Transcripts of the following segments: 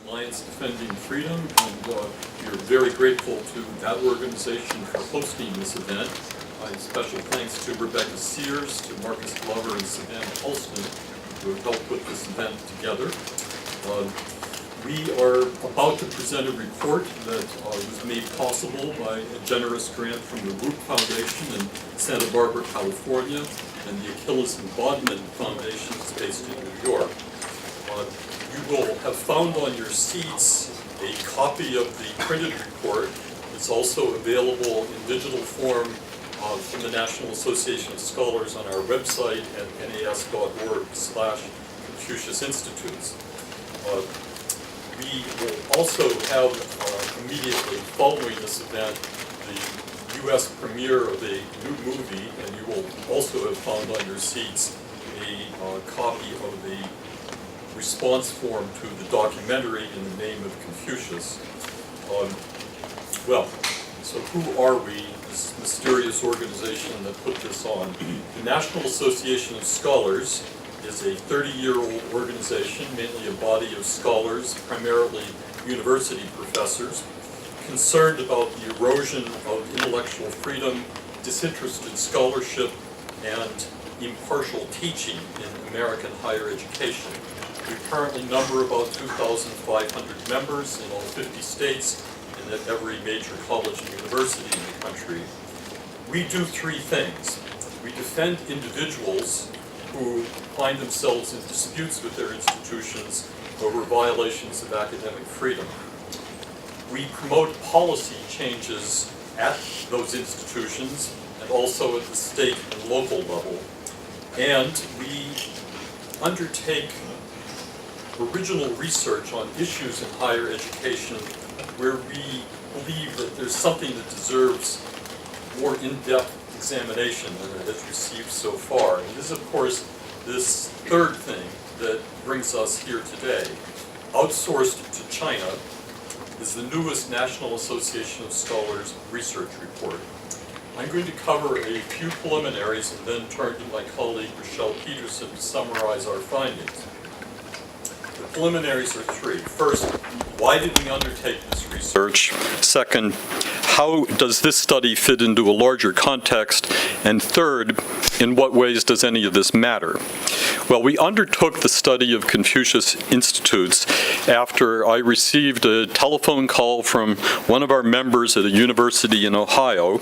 Alliance Defending Freedom, and we are very grateful to that organization for hosting this event. Special thanks to Rebecca Sears, to Marcus Glover, and Savannah Holston, who have helped put this event together. We are about to present a report that was made possible by a generous grant from the Root Foundation in Santa Barbara, California, and the Achilles and Bodman Foundation is based in New York. You will have found on your seats a copy of the printed report. It's also available in digital form from the National Association of Scholars on our website at nas.org/Confucius Institutes. We will also have immediately following this event the U.S. premiere of a new movie, and you will also have found on your seats a copy of the response form to the documentary In the Name of Confucius. So who are we, this mysterious organization that put this on? The National Association of Scholars is a 30-year-old organization, mainly a body of scholars, primarily university professors, concerned about the erosion of intellectual freedom, disinterested scholarship, and impartial teaching in American higher education. We currently number about 2,500 members in all 50 states and at every major college and university in the country. We do three things. We defend individuals who find themselves in disputes with their institutions over violations of academic freedom. We promote policy changes at those institutions and also at the state and local level. And we undertake original research on issues in higher education where we believe that there's something that deserves more in-depth examination than it has received so far. And this is, of course, this third thing that brings us here today. Outsourced to China is the newest National Association of Scholars research report. I'm going to cover a few preliminaries and then turn to my colleague Rachelle Peterson to summarize our findings. The preliminaries are three. First, why did we undertake this research? Second, how does this study fit into a larger context? And third, in what ways does any of this matter? Well, we undertook the study of Confucius Institutes after I received a telephone call from one of our members at a university in Ohio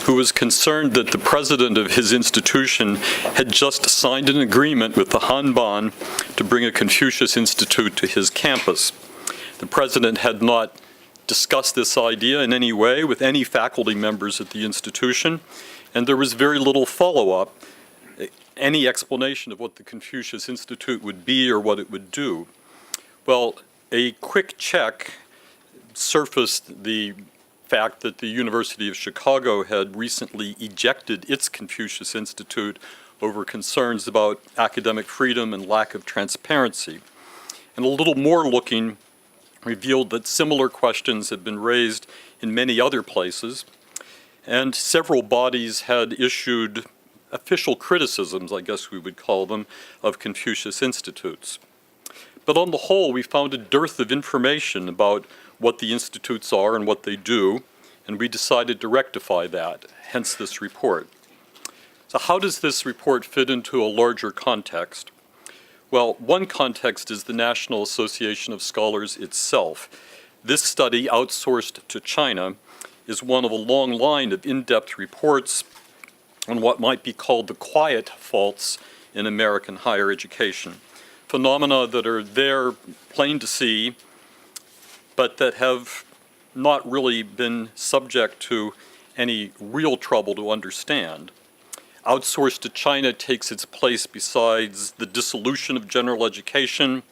who was concerned that the president of his institution had just signed an agreement with the Hanban to bring a Confucius Institute to his campus. The president had not discussed this idea in any way with any faculty members at the institution, and there was very little follow-up, any explanation of what the Confucius Institute would be or what it would do. Well, a quick check surfaced the fact that the University of Chicago had recently ejected its Confucius Institute over concerns about academic freedom and lack of transparency. And a little more looking revealed that similar questions had been raised in many other places, and several bodies had issued official criticisms, I guess we would call them, of Confucius Institutes. But on the whole, we found a dearth of information about what the institutes are and what they do, and we decided to rectify that, hence this report. So how does this report fit into a larger context? Well, one context is the National Association of Scholars itself. This study, Outsourced to China, is one of a long line of in-depth reports on what might be called the quiet faults in American higher education. Phenomena that are there, plain to see, but that have not really been subject to any real trouble to understand. Outsourced to China takes its place besides the dissolution of general education,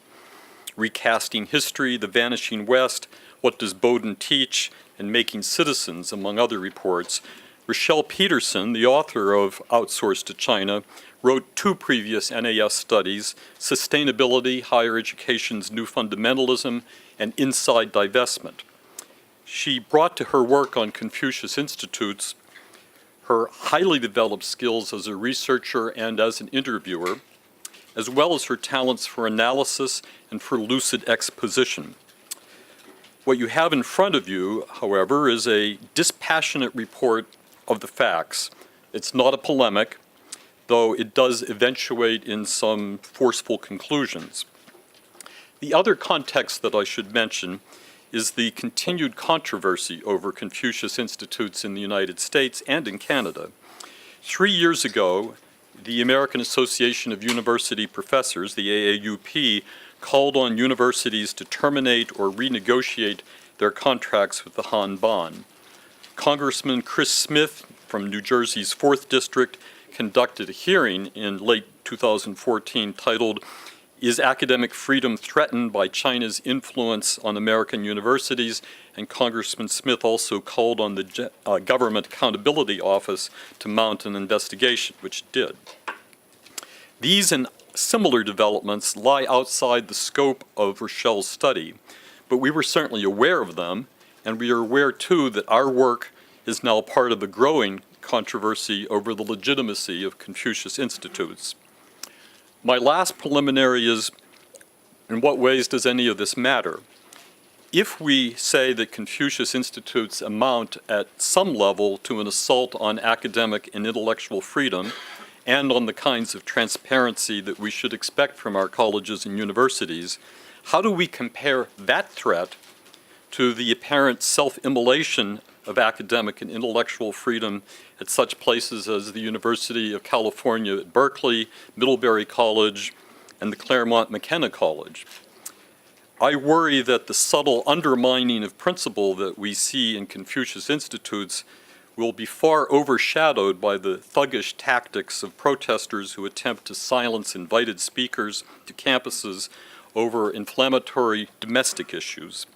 recasting history, the vanishing West, what does Bowdoin teach, and making citizens, among other reports. Rachelle Peterson, the author of Outsourced to China, wrote two previous NAS studies, Sustainability, Higher Education's New Fundamentalism, and Inside Divestment. She brought to her work on Confucius Institutes her highly developed skills as a researcher and as an interviewer, as well as her talents for analysis and for lucid exposition. What you have in front of you, however, is a dispassionate report of the facts. It's not a polemic, though it does eventuate in some forceful conclusions. The other context that I should mention is the continued controversy over Confucius Institutes in the United States and in Canada. 3 years ago, the American Association of University Professors, the AAUP, called on universities to terminate or renegotiate their contracts with the Han Ban. Congressman Chris Smith from New Jersey's 4th District conducted a hearing in late 2014 titled, "Is Academic Freedom Threatened by China's Influence on American Universities?" And Congressman Smith also called on the Government Accountability Office to mount an investigation, which it did. These and similar developments lie outside the scope of Rachelle's study, but we were certainly aware of them, and we are aware, too, that our work is now part of a growing controversy over the legitimacy of Confucius Institutes. My last preliminary is, in what ways does any of this matter? If we say that Confucius Institutes amount at some level to an assault on academic and intellectual freedom and on the kinds of transparency that we should expect from our colleges and universities, how do we compare that threat to the apparent self-immolation of academic and intellectual freedom at such places as the University of California at Berkeley, Middlebury College, and the Claremont McKenna College? I worry that the subtle undermining of principle that we see in Confucius Institutes will be far overshadowed by the thuggish tactics of protesters who attempt to silence invited speakers to campuses over inflammatory domestic issues.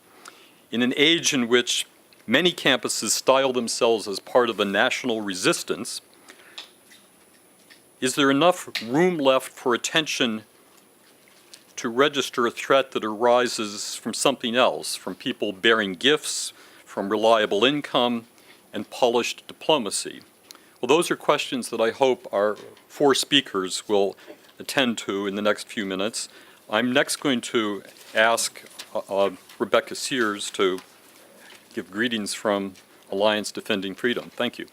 In an age in which many campuses style themselves as part of a national resistance, is there enough room left for attention to register a threat that arises from something else, from people bearing gifts, from reliable income, and polished diplomacy? Well, those are questions that I hope our 4 speakers will attend to in the next few minutes. I'm next going to ask Rebecca Sears to give greetings from Alliance Defending Freedom. Thank you.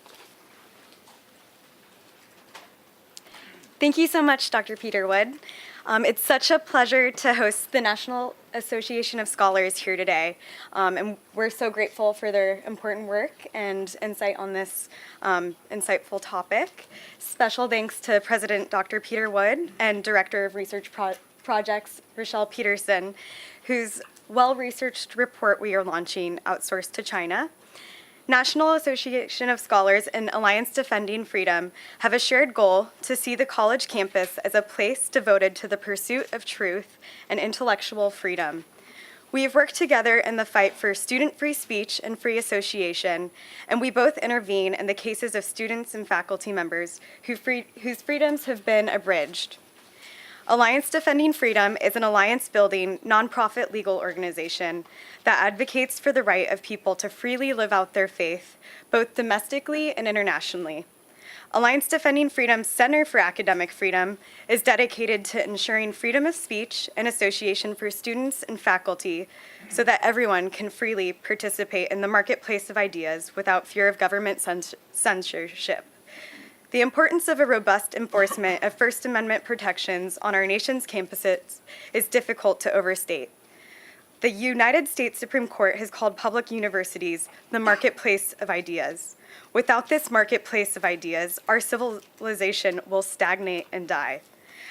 Thank you so much, Dr. Peter Wood. It's such a pleasure to host the National Association of Scholars here today, and we're so grateful for their important work and insight on this insightful topic. Special thanks to President Dr. Peter Wood and Director of Research Projects, Rachelle Peterson, whose well-researched report we are launching, Outsourced to China. National Association of Scholars and Alliance Defending Freedom have a shared goal to see the college campus as a place devoted to the pursuit of truth and intellectual freedom. We have worked together in the fight for student-free speech and free association, and we both intervene in the cases of students and faculty members whose freedoms have been abridged. Alliance Defending Freedom is an alliance-building, nonprofit legal organization that advocates for the right of people to freely live out their faith, both domestically and internationally. Alliance Defending Freedom's Center for Academic Freedom is dedicated to ensuring freedom of speech and association for students and faculty so that everyone can freely participate in the marketplace of ideas without fear of government censorship. The importance of a robust enforcement of First Amendment protections on our nation's campuses is difficult to overstate. The United States Supreme Court has called public universities the marketplace of ideas. Without this marketplace of ideas, our civilization will stagnate and die.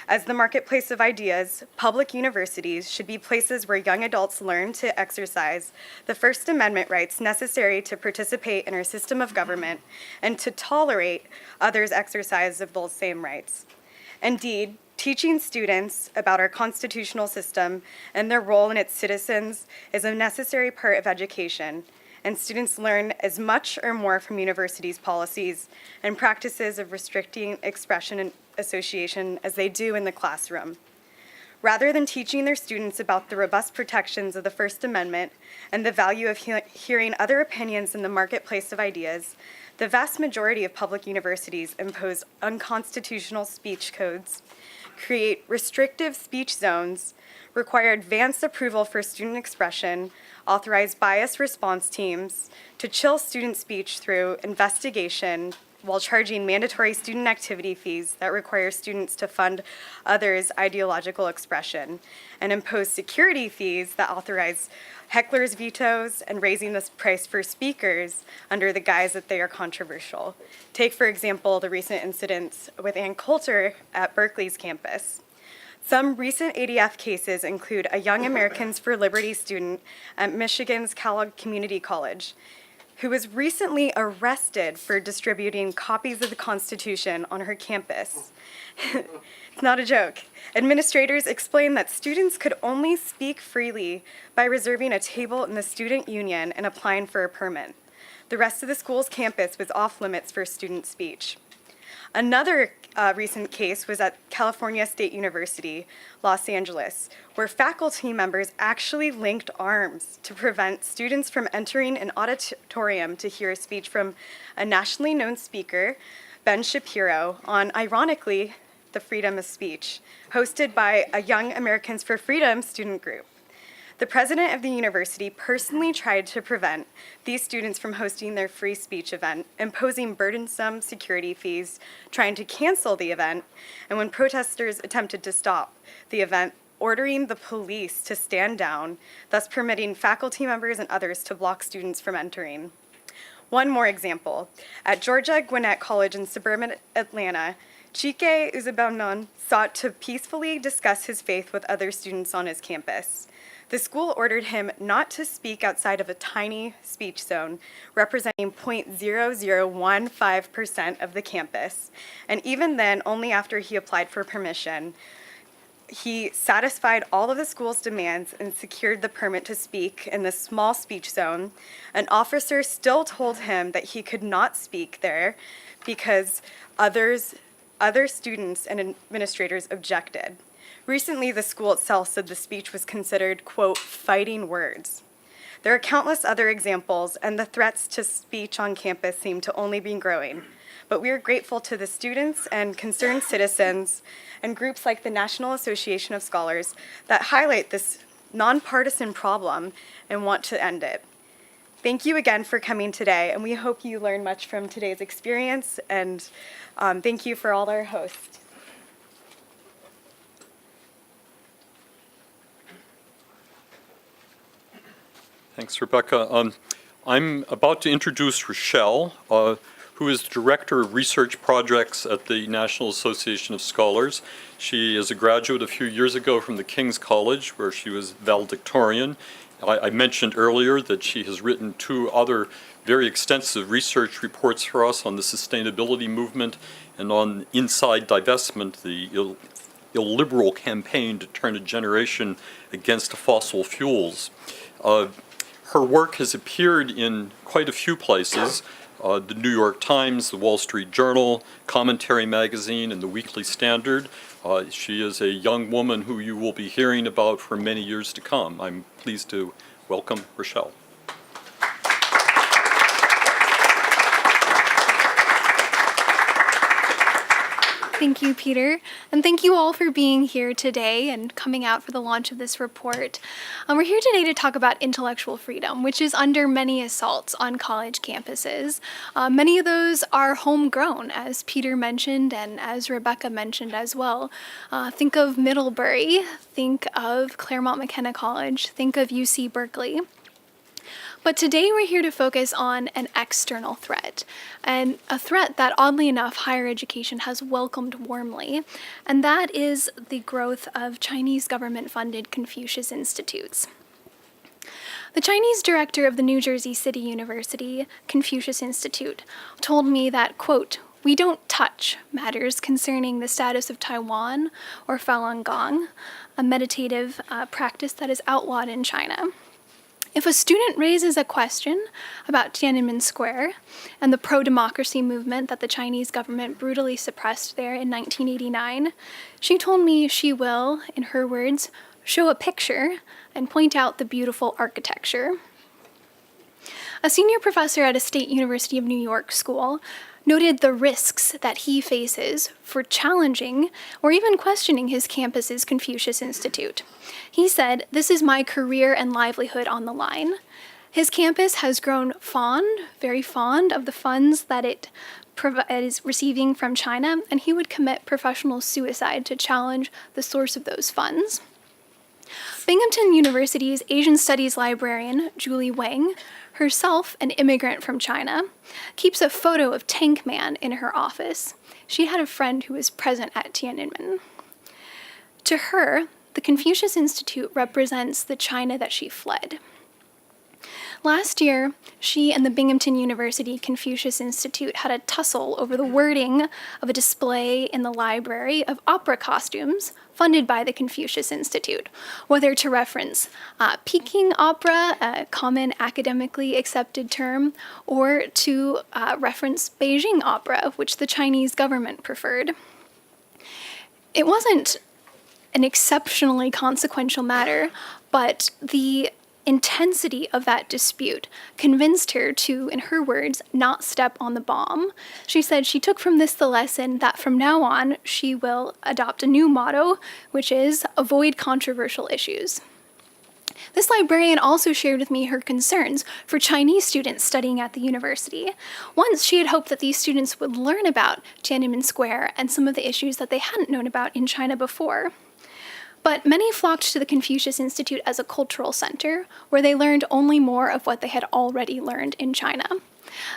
As the marketplace of ideas, public universities should be places where young adults learn to exercise the First Amendment rights necessary to participate in our system of government and to tolerate others' exercise of those same rights. Indeed, teaching students about our constitutional system and their role in its citizens is a necessary part of education, and students learn as much or more from universities' policies and practices of restricting expression and association as they do in the classroom. Rather than teaching their students about the robust protections of the First Amendment and the value of hearing other opinions in the marketplace of ideas, the vast majority of public universities impose unconstitutional speech codes, create restrictive speech zones, require advanced approval for student expression, authorize bias response teams, to chill student speech through investigation while charging mandatory student activity fees that require students to fund others' ideological expression, and impose security fees that authorize hecklers' vetoes and raising the price for speakers under the guise that they are controversial. Take, for example, the recent incidents with Ann Coulter at Berkeley's campus. Some recent ADF cases include a Young Americans for Liberty student at Michigan's Kellogg Community College, who was recently arrested for distributing copies of the Constitution on her campus. It's not a joke. Administrators explained that students could only speak freely by reserving a table in the student union and applying for a permit. The rest of the school's campus was off limits for student speech. Another recent case was at California State University, Los Angeles, where faculty members actually linked arms to prevent students from entering an auditorium to hear a speech from a nationally known speaker, Ben Shapiro, on, ironically, the freedom of speech, hosted by a Young Americans for Freedom student group. The president of the university personally tried to prevent these students from hosting their free speech event, imposing burdensome security fees, trying to cancel the event, and when protesters attempted to stop the event, ordering the police to stand down, thus permitting faculty members and others to block students from entering. One more example. At Georgia Gwinnett College in suburban Atlanta, Chike Uzubanon sought to peacefully discuss his faith with other students on his campus. The school ordered him not to speak outside of a tiny speech zone representing 0.0015% of the campus, and even then, only after he applied for permission. He satisfied all of the school's demands and secured the permit to speak in this small speech zone. An officer still told him that he could not speak there because other students and administrators objected. Recently, the school itself said the speech was considered, quote, fighting words. There are countless other examples, and the threats to speech on campus seem to only be growing. But we are grateful to the students and concerned citizens and groups like the National Association of Scholars that highlight this nonpartisan problem and want to end it. Thank you again for coming today, and we hope you learned much from today's experience, and thank you for all our hosts. Thanks, Rebecca. I'm about to introduce Rachelle, who is Director of Research Projects at the National Association of Scholars. She is a graduate a few years ago from the King's College, where she was valedictorian. I mentioned earlier that she has written 2 other very extensive research reports for us on the sustainability movement and on inside divestment, the illiberal campaign to turn a generation against fossil fuels. Her work has appeared in quite a few places, the New York Times, the Wall Street Journal, Commentary Magazine, and the Weekly Standard. She is a young woman who you will be hearing about for many years to come. I'm pleased to welcome Rachelle. Thank you, Peter, and thank you all for being here today and coming out for the launch of this report. We're here today to talk about intellectual freedom, which is under many assaults on college campuses. Many of those are homegrown, as Peter mentioned and as Rebecca mentioned as well. Think of Middlebury, think of Claremont McKenna College, think of UC Berkeley. But today we're here to focus on an external threat, and a threat that, oddly enough, higher education has welcomed warmly, and that is the growth of Chinese government-funded Confucius Institutes. The Chinese director of the New Jersey City University Confucius Institute told me that, quote, "We don't touch matters concerning the status of Taiwan or Falun Gong, a meditative practice that is outlawed in China. If a student raises a question about Tiananmen Square and the pro-democracy movement that the Chinese government brutally suppressed there in 1989, she told me she will, in her words, show a picture and point out the beautiful architecture." A senior professor at a State University of New York school noted the risks that he faces for challenging or even questioning his campus's Confucius Institute. He said, "This is my career and livelihood on the line." His campus has grown very fond of the funds that it is receiving from China, and he would commit professional suicide to challenge the source of those funds. Binghamton University's Asian Studies librarian, Julie Wang, herself an immigrant from China, keeps a photo of Tank Man in her office. She had a friend who was present at Tiananmen. To her, the Confucius Institute represents the China that she fled. Last year, she and the Binghamton University Confucius Institute had a tussle over the wording of a display in the library of opera costumes funded by the Confucius Institute, whether to reference Peking opera, a common academically accepted term, or to reference Beijing opera, which the Chinese government preferred. It wasn't an exceptionally consequential matter, but the intensity of that dispute convinced her to, in her words, not step on the bomb. She said she took from this the lesson that from now on she will adopt a new motto, which is avoid controversial issues. This librarian also shared with me her concerns for Chinese students studying at the university. Once she had hoped that these students would learn about Tiananmen Square and some of the issues that they hadn't known about in China before. But many flocked to the Confucius Institute as a cultural center, where they learned only more of what they had already learned in China.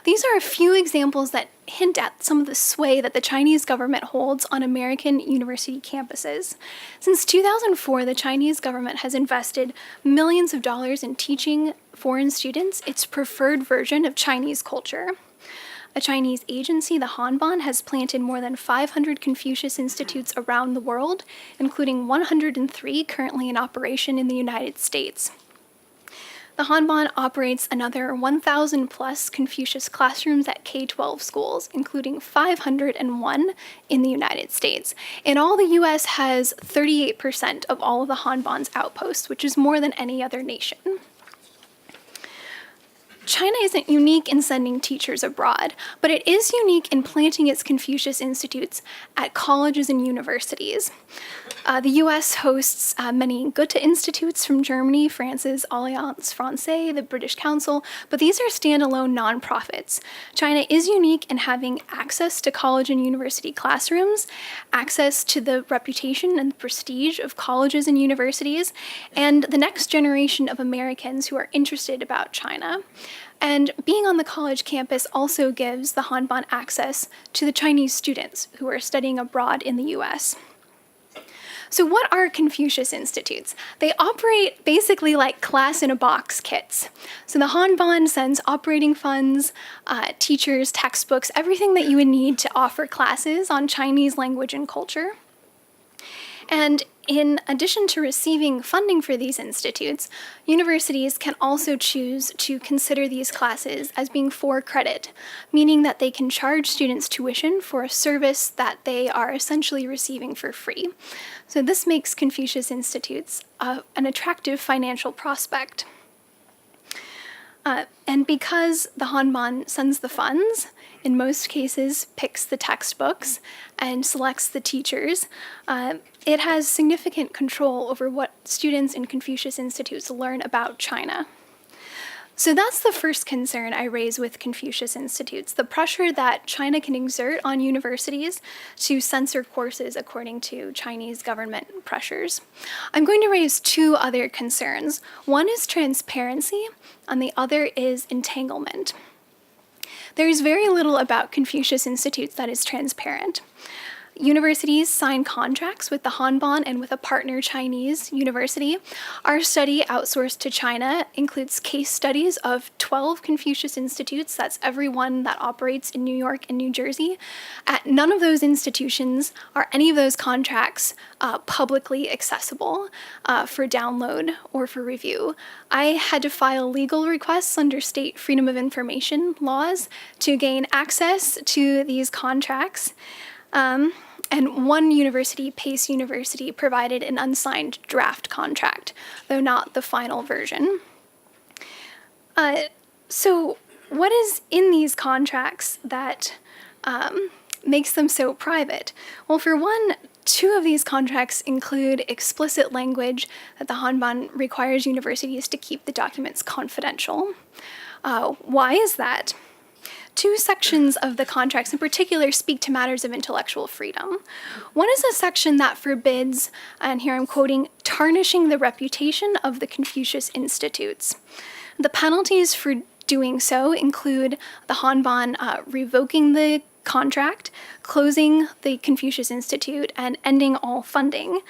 These are a few examples that hint at some of the sway that the Chinese government holds on American university campuses. Since 2004, the Chinese government has invested millions of dollars in teaching foreign students its preferred version of Chinese culture. A Chinese agency, the Hanban, has planted more than 500 Confucius Institutes around the world, including 103 currently in operation in the United States. The Hanban operates another 1,000 plus Confucius classrooms at K-12 schools, including 501 in the United States. In all, the U.S. has 38% of all of the Hanban's outposts, which is more than any other nation. China isn't unique in sending teachers abroad, but it is unique in planting its Confucius Institutes at colleges and universities. The U.S. hosts many Goethe Institutes from Germany, France's Alliance Francaise, the British Council, but these are standalone nonprofits. China is unique in having access to college and university classrooms, access to the reputation and the prestige of colleges and universities, and the next generation of Americans who are interested about China. And being on the college campus also gives the Hanban access to the Chinese students who are studying abroad in the U.S. So what are Confucius Institutes? They operate basically like class-in-a-box kits. So the Hanban sends operating funds, teachers, textbooks, everything that you would need to offer classes on Chinese language and culture. And in addition to receiving funding for these institutes, universities can also choose to consider these classes as being for credit, meaning that they can charge students tuition for a service that they are essentially receiving for free. So this makes Confucius Institutes an attractive financial prospect. And because the Hanban sends the funds, in most cases picks the textbooks, and selects the teachers, it has significant control over what students in Confucius Institutes learn about China. So that's the first concern I raise with Confucius Institutes, the pressure that China can exert on universities to censor courses according to Chinese government pressures. I'm going to raise two other concerns. One is transparency, and the other is entanglement. There's very little about Confucius Institutes that is transparent. Universities sign contracts with the Hanban and with a partner Chinese university. Our study, Outsourced to China, includes case studies of 12 Confucius Institutes. That's every one that operates in New York and New Jersey. At none of those institutions are any of those contracts publicly accessible for download or for review. I had to file legal requests under state freedom of information laws to gain access to these contracts. And one university, Pace University, provided an unsigned draft contract, though not the final version. So what is in these contracts that makes them so private? Well, for one, 2 of these contracts include explicit language that the Hanban requires universities to keep the documents confidential. Why is that? 2 sections of the contracts in particular speak to matters of intellectual freedom. One is a section that forbids, and here I'm quoting, tarnishing the reputation of the Confucius Institutes. The penalties for doing so include the Hanban revoking the contract, closing the Confucius Institute, and ending all funding.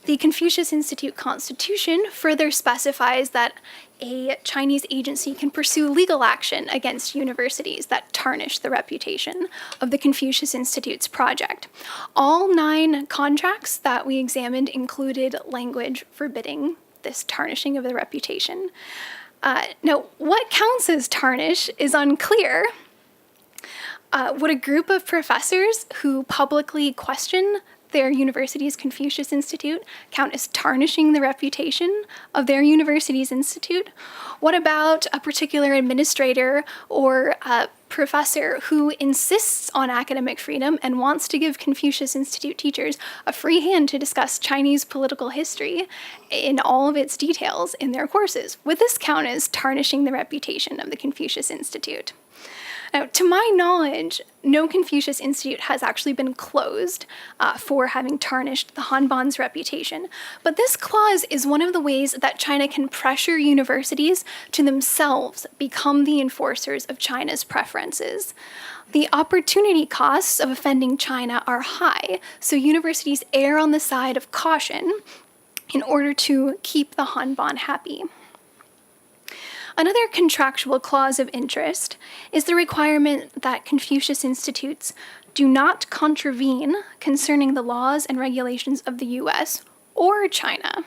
The Confucius Institute Constitution further specifies that a Chinese agency can pursue legal action against universities that tarnish the reputation of the Confucius Institute's project. All 9 contracts that we examined included language forbidding this tarnishing of the reputation. Now, what counts as tarnish is unclear. Would a group of professors who publicly question their university's Confucius Institute count as tarnishing the reputation of their university's institute? What about a particular administrator or a professor who insists on academic freedom and wants to give Confucius Institute teachers a free hand to discuss Chinese political history in all of its details in their courses? Would this count as tarnishing the reputation of the Confucius Institute? Now, to my knowledge, no Confucius Institute has actually been closed for having tarnished the Hanban's reputation. But this clause is one of the ways that China can pressure universities to themselves become the enforcers of China's preferences. The opportunity costs of offending China are high, so universities err on the side of caution in order to keep the Hanban happy. Another contractual clause of interest is the requirement that Confucius Institutes do not contravene concerning the laws and regulations of the US or China.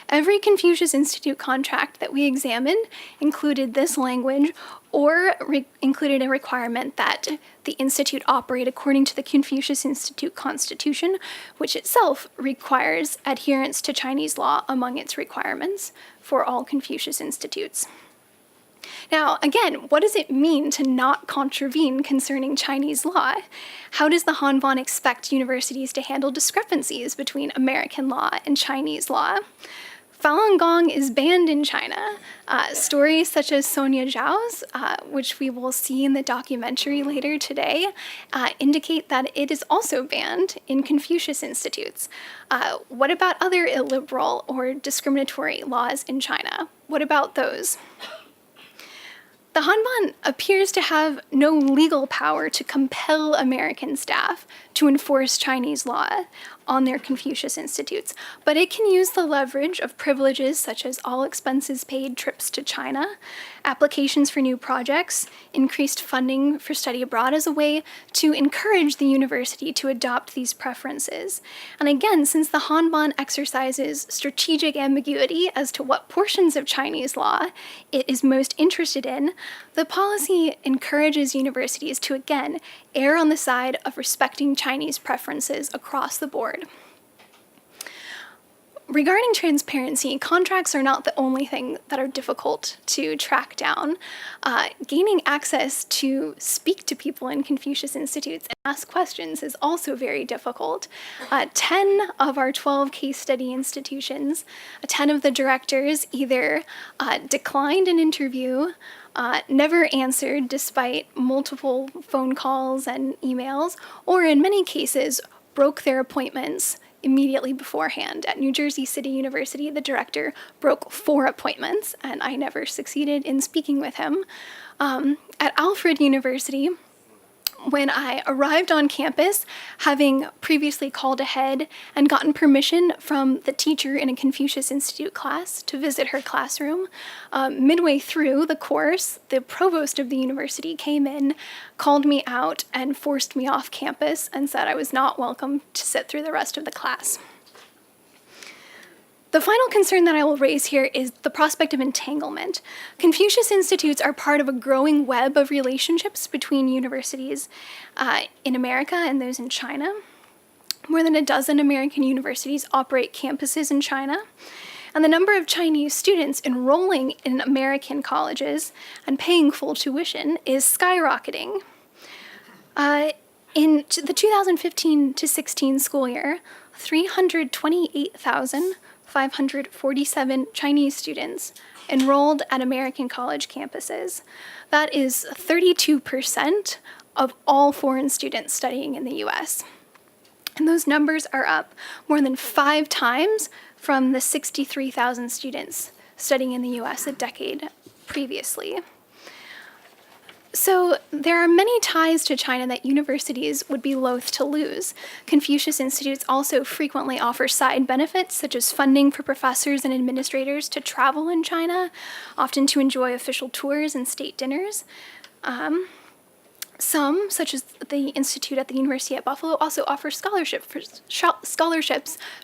Every Confucius Institute contract that we examined included this language or included a requirement that the institute operate according to the Confucius Institute Constitution, which itself requires adherence to Chinese law among its requirements for all Confucius Institutes. Now, again, what does it mean to not contravene concerning Chinese law? How does the Hanban expect universities to handle discrepancies between American law and Chinese law? Falun Gong is banned in China. Stories such as Sonia Zhao's, which we will see in the documentary later today, indicate that it is also banned in Confucius Institutes. What about other illiberal or discriminatory laws in China? What about those? The Hanban appears to have no legal power to compel American staff to enforce Chinese law on their Confucius Institutes, but it can use the leverage of privileges such as all expenses paid trips to China, applications for new projects, increased funding for study abroad as a way to encourage the university to adopt these preferences. And again, since the Hanban exercises strategic ambiguity as to what portions of Chinese law it is most interested in, the policy encourages universities to again err on the side of respecting Chinese preferences across the board. Regarding transparency, contracts are not the only thing that are difficult to track down. Gaining access to speak to people in Confucius Institutes and ask questions is also very difficult. 10 of our 12 case study institutions, 10 of the directors either declined an interview, never answered despite multiple phone calls and emails, or in many cases broke their appointments immediately beforehand. At New Jersey City University, the director broke 4 appointments, and I never succeeded in speaking with him. At Alfred University, when I arrived on campus, having previously called ahead and gotten permission from the teacher in a Confucius Institute class to visit her classroom, midway through the course, the provost of the university came in, called me out, and forced me off campus and said I was not welcome to sit through the rest of the class. The final concern that I will raise here is the prospect of entanglement. Confucius Institutes are part of a growing web of relationships between universities in America and those in China. More than a dozen American universities operate campuses in China, and the number of Chinese students enrolling in American colleges and paying full tuition is skyrocketing. In the 2015 to 16 school year, 328,547 Chinese students enrolled at American college campuses. That is 32% of all foreign students studying in the U.S. And those numbers are up more than 5 times from the 63,000 students studying in the U.S. a decade previously. So there are many ties to China that universities would be loath to lose. Confucius Institutes also frequently offer side benefits, such as funding for professors and administrators to travel in China, often to enjoy official tours and state dinners. Some, such as the Institute at the University at Buffalo, also offer scholarships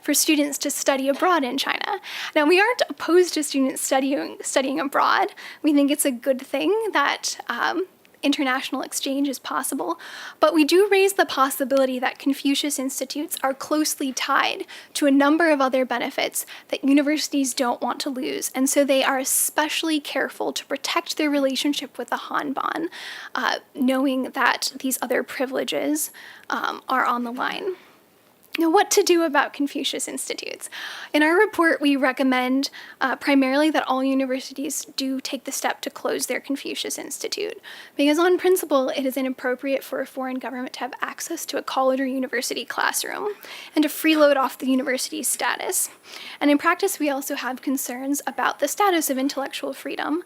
for students to study abroad in China. Now, we aren't opposed to students studying abroad. We think it's a good thing that international exchange is possible, but we do raise the possibility that Confucius Institutes are closely tied to a number of other benefits that universities don't want to lose, and so they are especially careful to protect their relationship with the Hanban, knowing that these other privileges are on the line. Now, what to do about Confucius Institutes? In our report, we recommend primarily that all universities do take the step to close their Confucius Institute, because on principle, it is inappropriate for a foreign government to have access to a college or university classroom and to freeload off the university's status. And in practice, we also have concerns about the status of intellectual freedom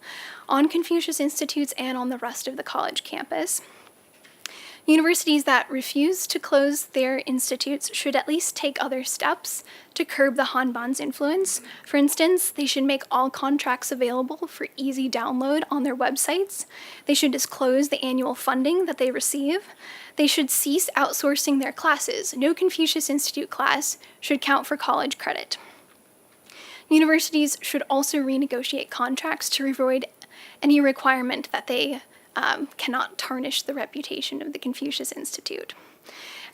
on Confucius Institutes and on the rest of the college campus. Universities that refuse to close their institutes should at least take other steps to curb the Hanban's influence. For instance, they should make all contracts available for easy download on their websites. They should disclose the annual funding that they receive. They should cease outsourcing their classes. No Confucius Institute class should count for college credit. Universities should also renegotiate contracts to avoid any requirement that they cannot tarnish the reputation of the Confucius Institute.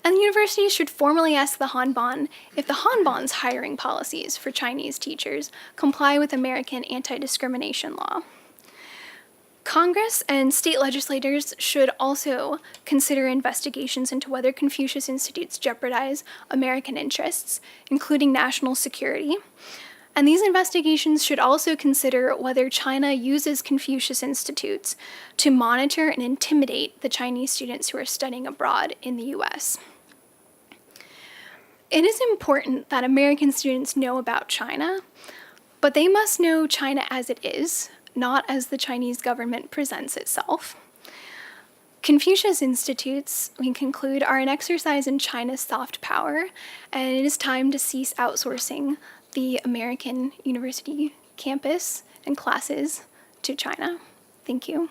And the universities should formally ask the Hanban if the Hanban's hiring policies for Chinese teachers comply with American anti-discrimination law. Congress and state legislators should also consider investigations into whether Confucius Institutes jeopardize American interests, including national security. And these investigations should also consider whether China uses Confucius Institutes to monitor and intimidate the Chinese students who are studying abroad in the US. It is important that American students know about China, but they must know China as it is, not as the Chinese government presents itself. Confucius Institutes, we conclude, are an exercise in China's soft power, and it is time to cease outsourcing the American university campus and classes to China. Thank you.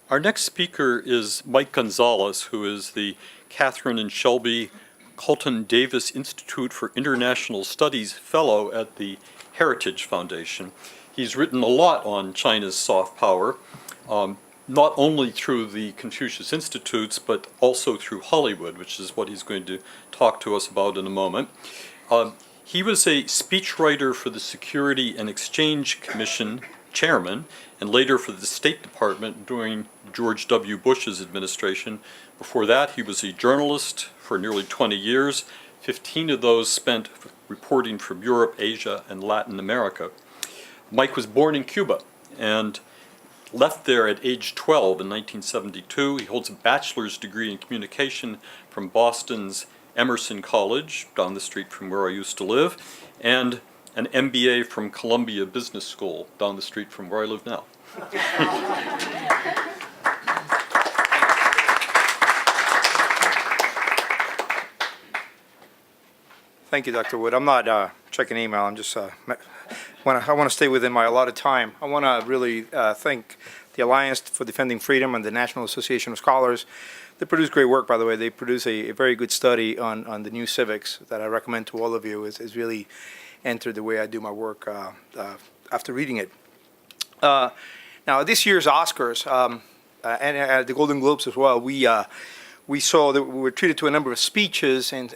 Our next speaker is Mike Gonzalez, who is the Catherine and Shelby Colton Davis Institute for International Studies Fellow at the Heritage Foundation. He's written a lot on China's soft power, not only through the Confucius Institutes, but also through Hollywood, which is what he's going to talk to us about in a moment. He was a speechwriter for the Security and Exchange Commission chairman, and later for the State Department during George W. Bush's administration. Before that, he was a journalist for nearly 20 years, 15 of those spent reporting from Europe, Asia, and Latin America. Mike was born in Cuba and left there at age 12 in 1972. He holds a bachelor's degree in communication from Boston's Emerson College, down the street from where I used to live, and an MBA from Columbia Business School, down the street from where I live now. Thank you, Dr. Wood. I'm not checking email. I'm just I want to stay within my allotted time. I want to really thank the Alliance for Defending Freedom and the National Association of Scholars. They produce great work, by the way. They produce a very good study on the new civics that I recommend to all of you. It's really entered the way I do my work after reading it. Now, this year's Oscars and the Golden Globes as well, we we saw that we were treated to a number of speeches and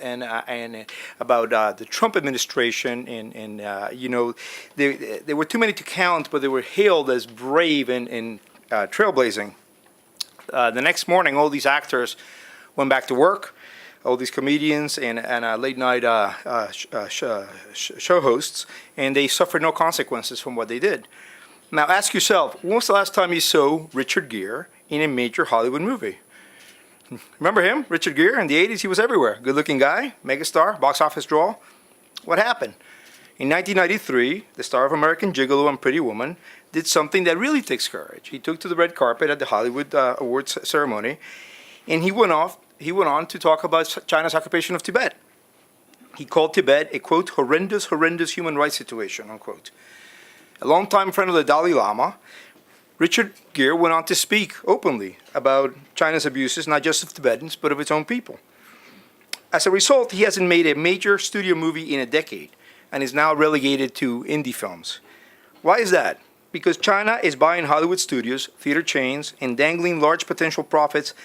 about the Trump administration, and there were too many to count, but they were hailed as brave and trailblazing. The next morning, all these actors went back to work, all these comedians and late night show hosts, and they suffered no consequences from what they did. Now ask yourself, when was the last time you saw Richard Gere in a major Hollywood movie? Remember him, Richard Gere? In the 80s, he was everywhere. Good-looking guy, megastar, box office draw. What happened? In 1993, the star of American Gigolo and Pretty Woman did something that really takes courage. He took to the red carpet at the Hollywood Awards ceremony, and he went on to talk about China's occupation of Tibet. He called Tibet a, quote, horrendous human rights situation, unquote. A longtime friend of the Dalai Lama, Richard Gere went on to speak openly about China's abuses, not just of Tibetans, but of its own people. As a result, he hasn't made a major studio movie in a decade and is now relegated to indie films. Why is that? Because China is buying Hollywood studios, theater chains, and dangling large potential profits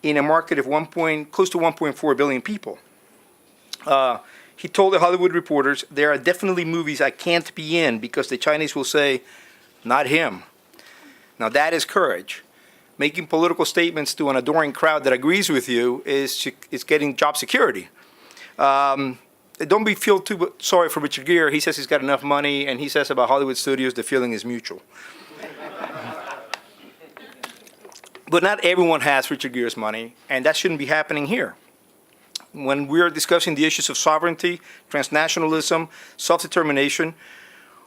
in a market of close to 1.4 billion people. He told the Hollywood reporters, there are definitely movies I can't be in because the Chinese will say, not him. Now that is courage. Making political statements to an adoring crowd that agrees with you is getting job security. Don't feel too sorry for Richard Gere. He says he's got enough money, and he says about Hollywood studios, the feeling is mutual. But not everyone has Richard Gere's money, and that shouldn't be happening here. When we are discussing the issues of sovereignty, transnationalism, self-determination,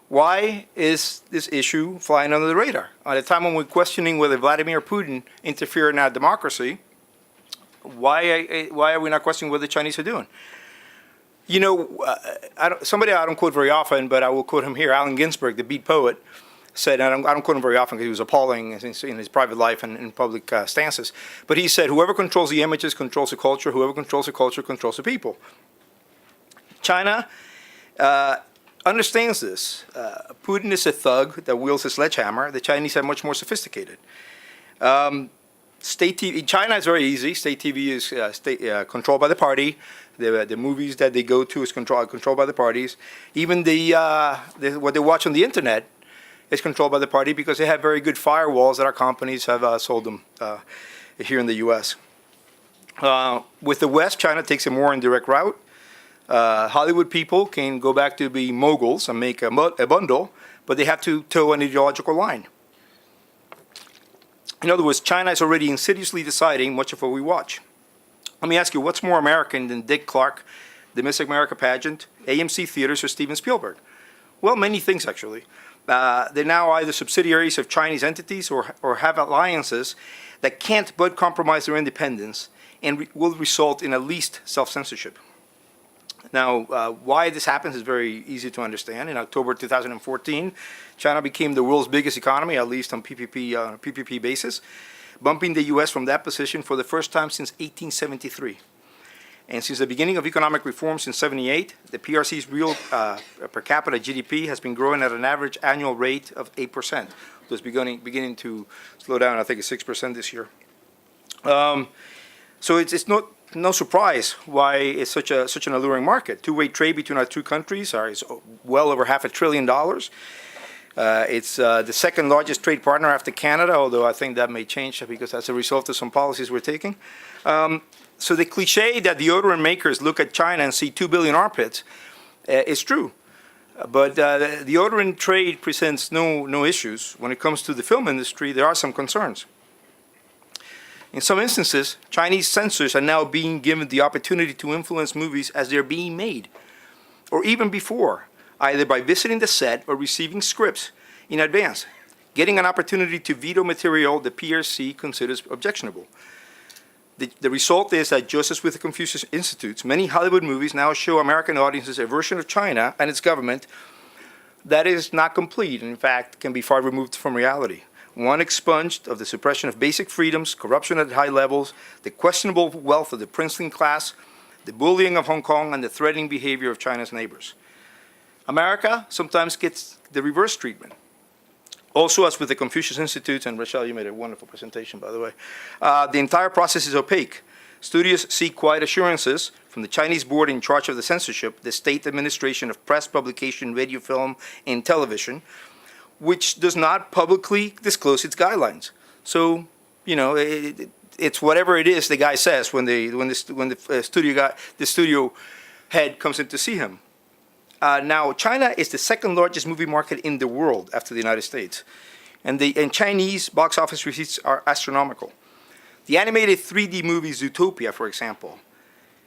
why is this issue flying under the radar? At a time when we're questioning whether Vladimir Putin interfered in our democracy, why are we not questioning what the Chinese are doing? You know, somebody I don't quote very often, but I will quote him here, Allen Ginsberg, the Beat poet, said, and I don't quote him very often because he was appalling in his private life and in public stances, but he said, whoever controls the images controls the culture, whoever controls the culture controls the people. China understands this. Putin is a thug that wields a sledgehammer. The Chinese are much more sophisticated. State TV in China is very easy. State TV is controlled by the party. The movies that they go to is controlled by the parties. Even what they watch on the internet is controlled by the party because they have very good firewalls that our companies have sold them here in the U.S. With the West, China takes a more indirect route. Hollywood people can go back to be moguls and make a bundle, but they have to toe an ideological line. In other words, China is already insidiously deciding much of what we watch. Let me ask you, what's more American than Dick Clark, the Miss America pageant, AMC Theaters, or Steven Spielberg? Well, many things, actually. They're now either subsidiaries of Chinese entities or have alliances that can't but compromise their independence and will result in at least self-censorship. Now, why this happens is very easy to understand. In October 2014, China became the world's biggest economy, at least on PPP basis, bumping the U.S. from that position for the first time since 1873. And since the beginning of economic reforms in 78, the PRC's real per capita GDP has been growing at an average annual rate of 8%. So it's beginning to slow down. I think it's 6% this year. So it's no surprise why it's such an alluring market. Two-way trade between our two countries is well over $500 billion. It's the second largest trade partner after Canada, although I think that may change because as a result of some policies we're taking. So the cliche that deodorant makers look at China and see 2 billion armpits is true. But the deodorant trade presents no issues. When it comes to the film industry, there are some concerns. In some instances, Chinese censors are now being given the opportunity to influence movies as they're being made, or even before, either by visiting the set or receiving scripts in advance, getting an opportunity to veto material the PRC considers objectionable. The result is that, just as with the Confucius Institutes, many Hollywood movies now show American audiences a version of China and its government that is not complete, and in fact can be far removed from reality. One expunged of the suppression of basic freedoms, corruption at high levels, the questionable wealth of the princely class, the bullying of Hong Kong, and the threatening behavior of China's neighbors. America sometimes gets the reverse treatment. Also, as with the Confucius Institutes, and Rachelle, you made a wonderful presentation, by the way, the entire process is opaque. Studios seek quiet assurances from the Chinese board in charge of the censorship, the State Administration of Press, Publication, Radio, Film, and Television, which does not publicly disclose its guidelines. So, you know, it's whatever it is the guy says when the studio head comes in to see him. Now, China is the second largest movie market in the world after the United States, and Chinese box office receipts are astronomical. The animated 3D movie Zootopia, for example,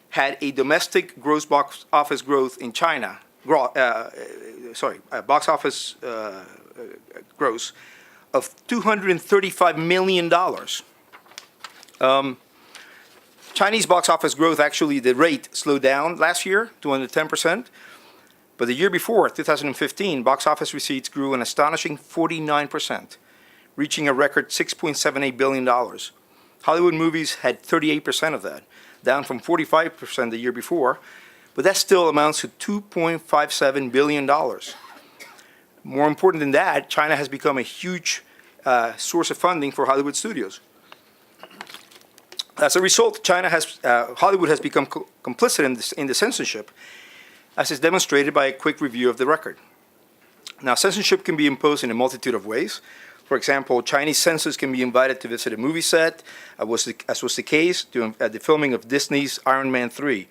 had a domestic gross box office growth in China, box office gross of $235 million. Chinese box office growth, actually, the rate slowed down last year to under 10%. But the year before, 2015, box office receipts grew an astonishing 49%, reaching a record $6.78 billion. Hollywood movies had 38% of that, down from 45% the year before, but that still amounts to $2.57 billion. More important than that, China has become a huge source of funding for Hollywood studios. As a result, Hollywood has become complicit in the censorship, as is demonstrated by a quick review of the record. Now, censorship can be imposed in a multitude of ways. For example, Chinese censors can be invited to visit a movie set, as was the case at the filming of Disney's Iron Man 3,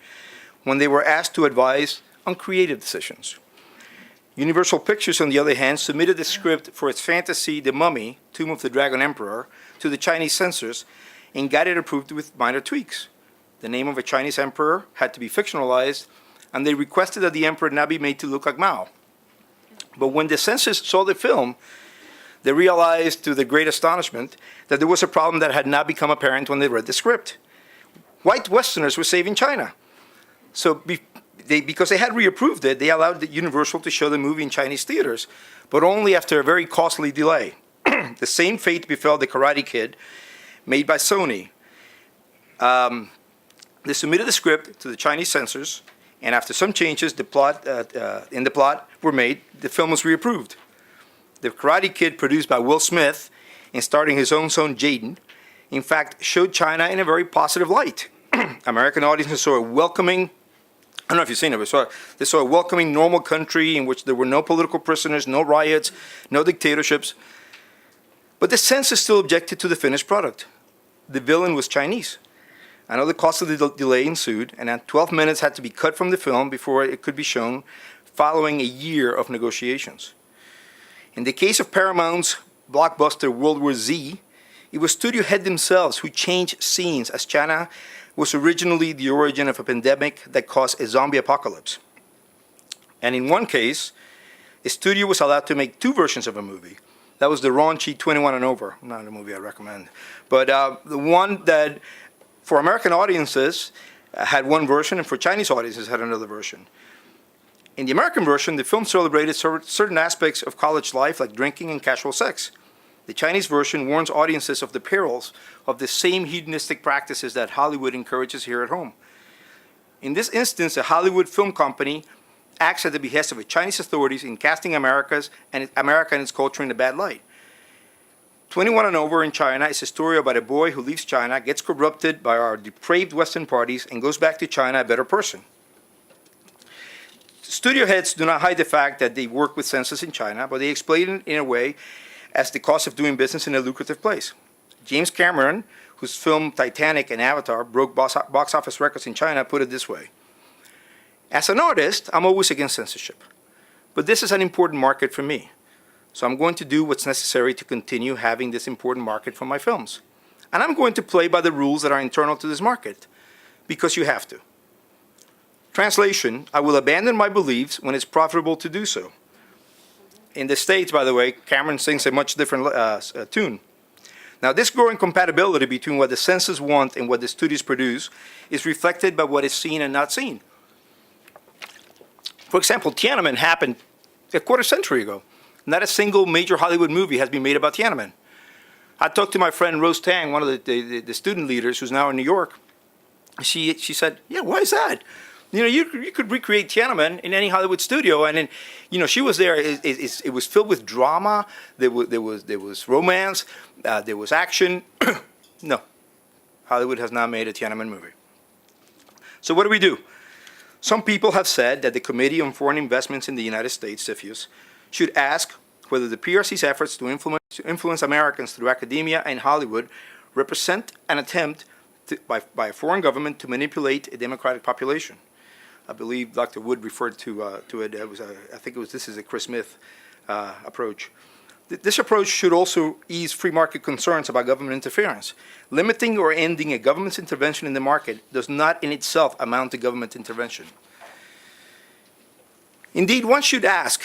when they were asked to advise on creative decisions. Universal Pictures, on the other hand, submitted the script for its fantasy The Mummy, Tomb of the Dragon Emperor, to the Chinese censors and got it approved with minor tweaks. The name of a Chinese emperor had to be fictionalized, and they requested that the emperor not be made to look like Mao. But when the censors saw the film, they realized, to their great astonishment, that there was a problem that had not become apparent when they read the script. White Westerners were saving China. So because they had reapproved it, they allowed the Universal to show the movie in Chinese theaters, but only after a very costly delay. The same fate befell The Karate Kid, made by Sony. They submitted the script to the Chinese censors, and after some changes in the plot were made, the film was reapproved. The Karate Kid, produced by Will Smith and starring his own son Jaden, in fact, showed China in a very positive light. American audiences saw a welcoming, I don't know if you've seen it, but they saw a welcoming, normal country in which there were no political prisoners, no riots, no dictatorships. But the censors still objected to the finished product. The villain was Chinese. Another costly delay ensued, and 12 minutes had to be cut from the film before it could be shown, following a year of negotiations. In the case of Paramount's blockbuster World War Z, it was studio heads themselves who changed scenes, as China was originally the origin of a pandemic that caused a zombie apocalypse. And in one case, a studio was allowed to make two versions of a movie. That was the raunchy 21 and over, not a movie I recommend, but the one that for American audiences had one version, and for Chinese audiences had another version. In the American version, the film celebrated certain aspects of college life, like drinking and casual sex. The Chinese version warns audiences of the perils of the same hedonistic practices that Hollywood encourages here at home. In this instance, a Hollywood film company acts at the behest of the Chinese authorities in casting America and its culture in a bad light. 21 and Over in China is a story about a boy who leaves China, gets corrupted by our depraved Western parties, and goes back to China a better person. Studio heads do not hide the fact that they work with censors in China, but they explain it in a way as the cost of doing business in a lucrative place. James Cameron, whose film Titanic and Avatar broke box office records in China, put it this way: "As an artist, I'm always against censorship, but this is an important market for me. So I'm going to do what's necessary to continue having this important market for my films. And I'm going to play by the rules that are internal to this market, because you have to." Translation: I will abandon my beliefs when it's profitable to do so. In the States, by the way, Cameron sings a much different tune. Now, this growing compatibility between what the censors want and what the studios produce is reflected by what is seen and not seen. For example, Tiananmen happened a quarter century ago. Not a single major Hollywood movie has been made about Tiananmen. I talked to my friend Rose Tang, one of the student leaders who's now in New York. She said, "Yeah, why is that? You know, you could recreate Tiananmen in any Hollywood studio." And then, you know, she was there. It was filled with drama. There was romance. There was action. No, Hollywood has not made a Tiananmen movie. So what do we do? Some people have said that the Committee on Foreign Investments in the United States, CFIUS, should ask whether the PRC's efforts to influence Americans through academia and Hollywood represent an attempt by a foreign government to manipulate a democratic population. I believe Dr. Wood referred to it. I think this is a Chris Smith approach. This approach should also ease free market concerns about government interference. Limiting or ending a government's intervention in the market does not in itself amount to government intervention. Indeed, one should ask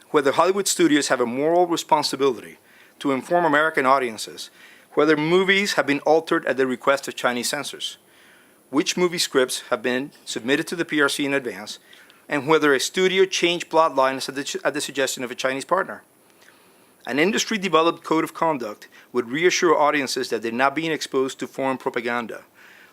whether Hollywood studios have a moral responsibility to inform American audiences whether movies have been altered at the request of Chinese censors, which movie scripts have been submitted to the PRC in advance, and whether a studio changed plot lines at the suggestion of a Chinese partner. An industry-developed code of conduct would reassure audiences that they're not being exposed to foreign propaganda.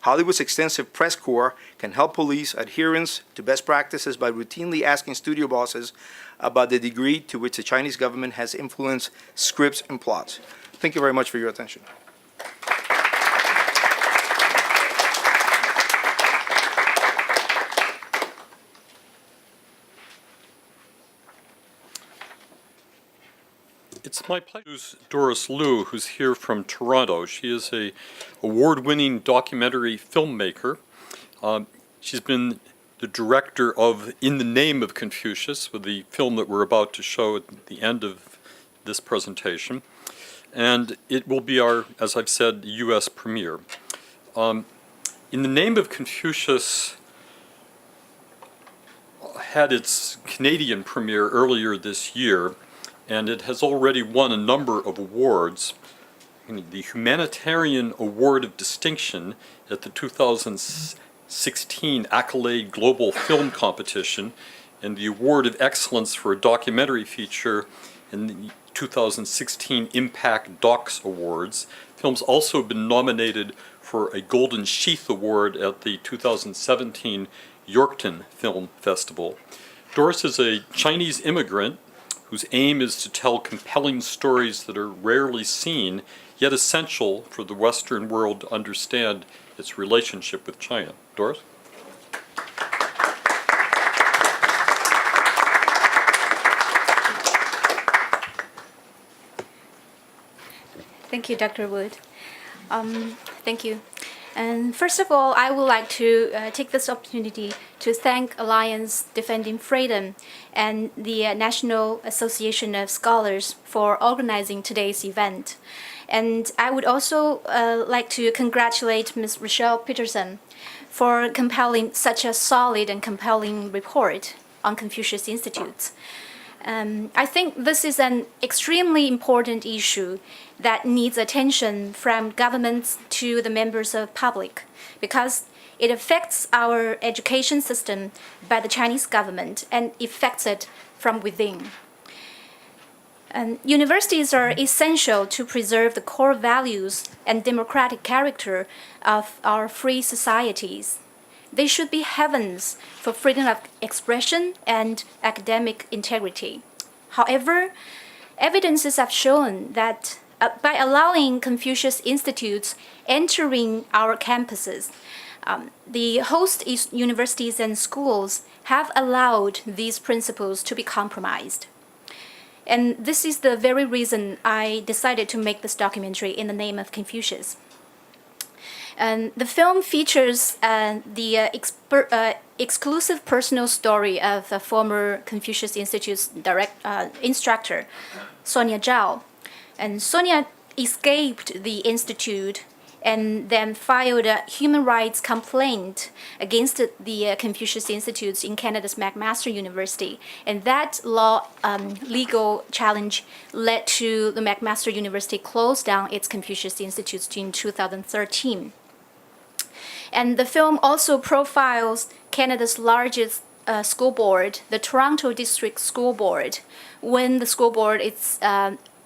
Hollywood's extensive press corps can help police adherence to best practices by routinely asking studio bosses about the degree to which the Chinese government has influenced scripts and plots. Thank you very much for your attention. It's my pleasure to introduce Doris Liu, who's here from Toronto. She is an award-winning documentary filmmaker. She's been the director of In the Name of Confucius, with the film that we're about to show at the end of this presentation. And it will be our, as I've said, U.S. premiere. In the Name of Confucius had its Canadian premiere earlier this year, and it has already won a number of awards. The Humanitarian Award of Distinction at the 2016 Accolade Global Film Competition, and the Award of Excellence for a Documentary Feature in the 2016 Impact Docs Awards. The film's also been nominated for a Golden Sheath Award at the 2017 Yorkton Film Festival. Doris is a Chinese immigrant whose aim is to tell compelling stories that are rarely seen, yet essential for the Western world to understand its relationship with China. Doris? Thank you, Dr. Wood. Thank you. And first of all, I would like to take this opportunity to thank Alliance Defending Freedom and the National Association of Scholars for organizing today's event. And I would also like to congratulate Ms. Rachelle Peterson for compiling such a solid and compelling report on Confucius Institutes. I think this is an extremely important issue that needs attention from governments to the members of public, because it affects our education system by the Chinese government and affects it from within. Universities are essential to preserve the core values and democratic character of our free societies. They should be heavens for freedom of expression and academic integrity. However, evidences have shown that by allowing Confucius Institutes entering our campuses, the host universities and schools have allowed these principles to be compromised. And this is the very reason I decided to make this documentary In the Name of Confucius. And the film features the exclusive personal story of the former Confucius Institute's instructor, Sonia Zhao. And Sonia escaped the institute and then filed a human rights complaint against the Confucius Institutes in Canada's McMaster University. And that legal challenge led to the McMaster University close down its Confucius Institutes in 2013. And the film also profiles Canada's largest school board, the Toronto District School Board, when the school board is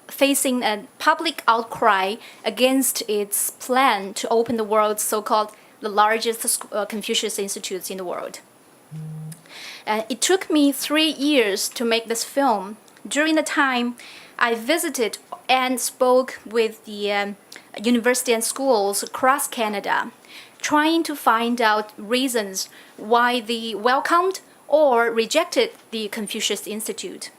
facing a public outcry against its plan to open the world's so-called the largest Confucius Institutes in the world. It took me 3 years to make this film. During the time, I visited and spoke with the universities and schools across Canada, trying to find out reasons why they welcomed or rejected the Confucius Institute.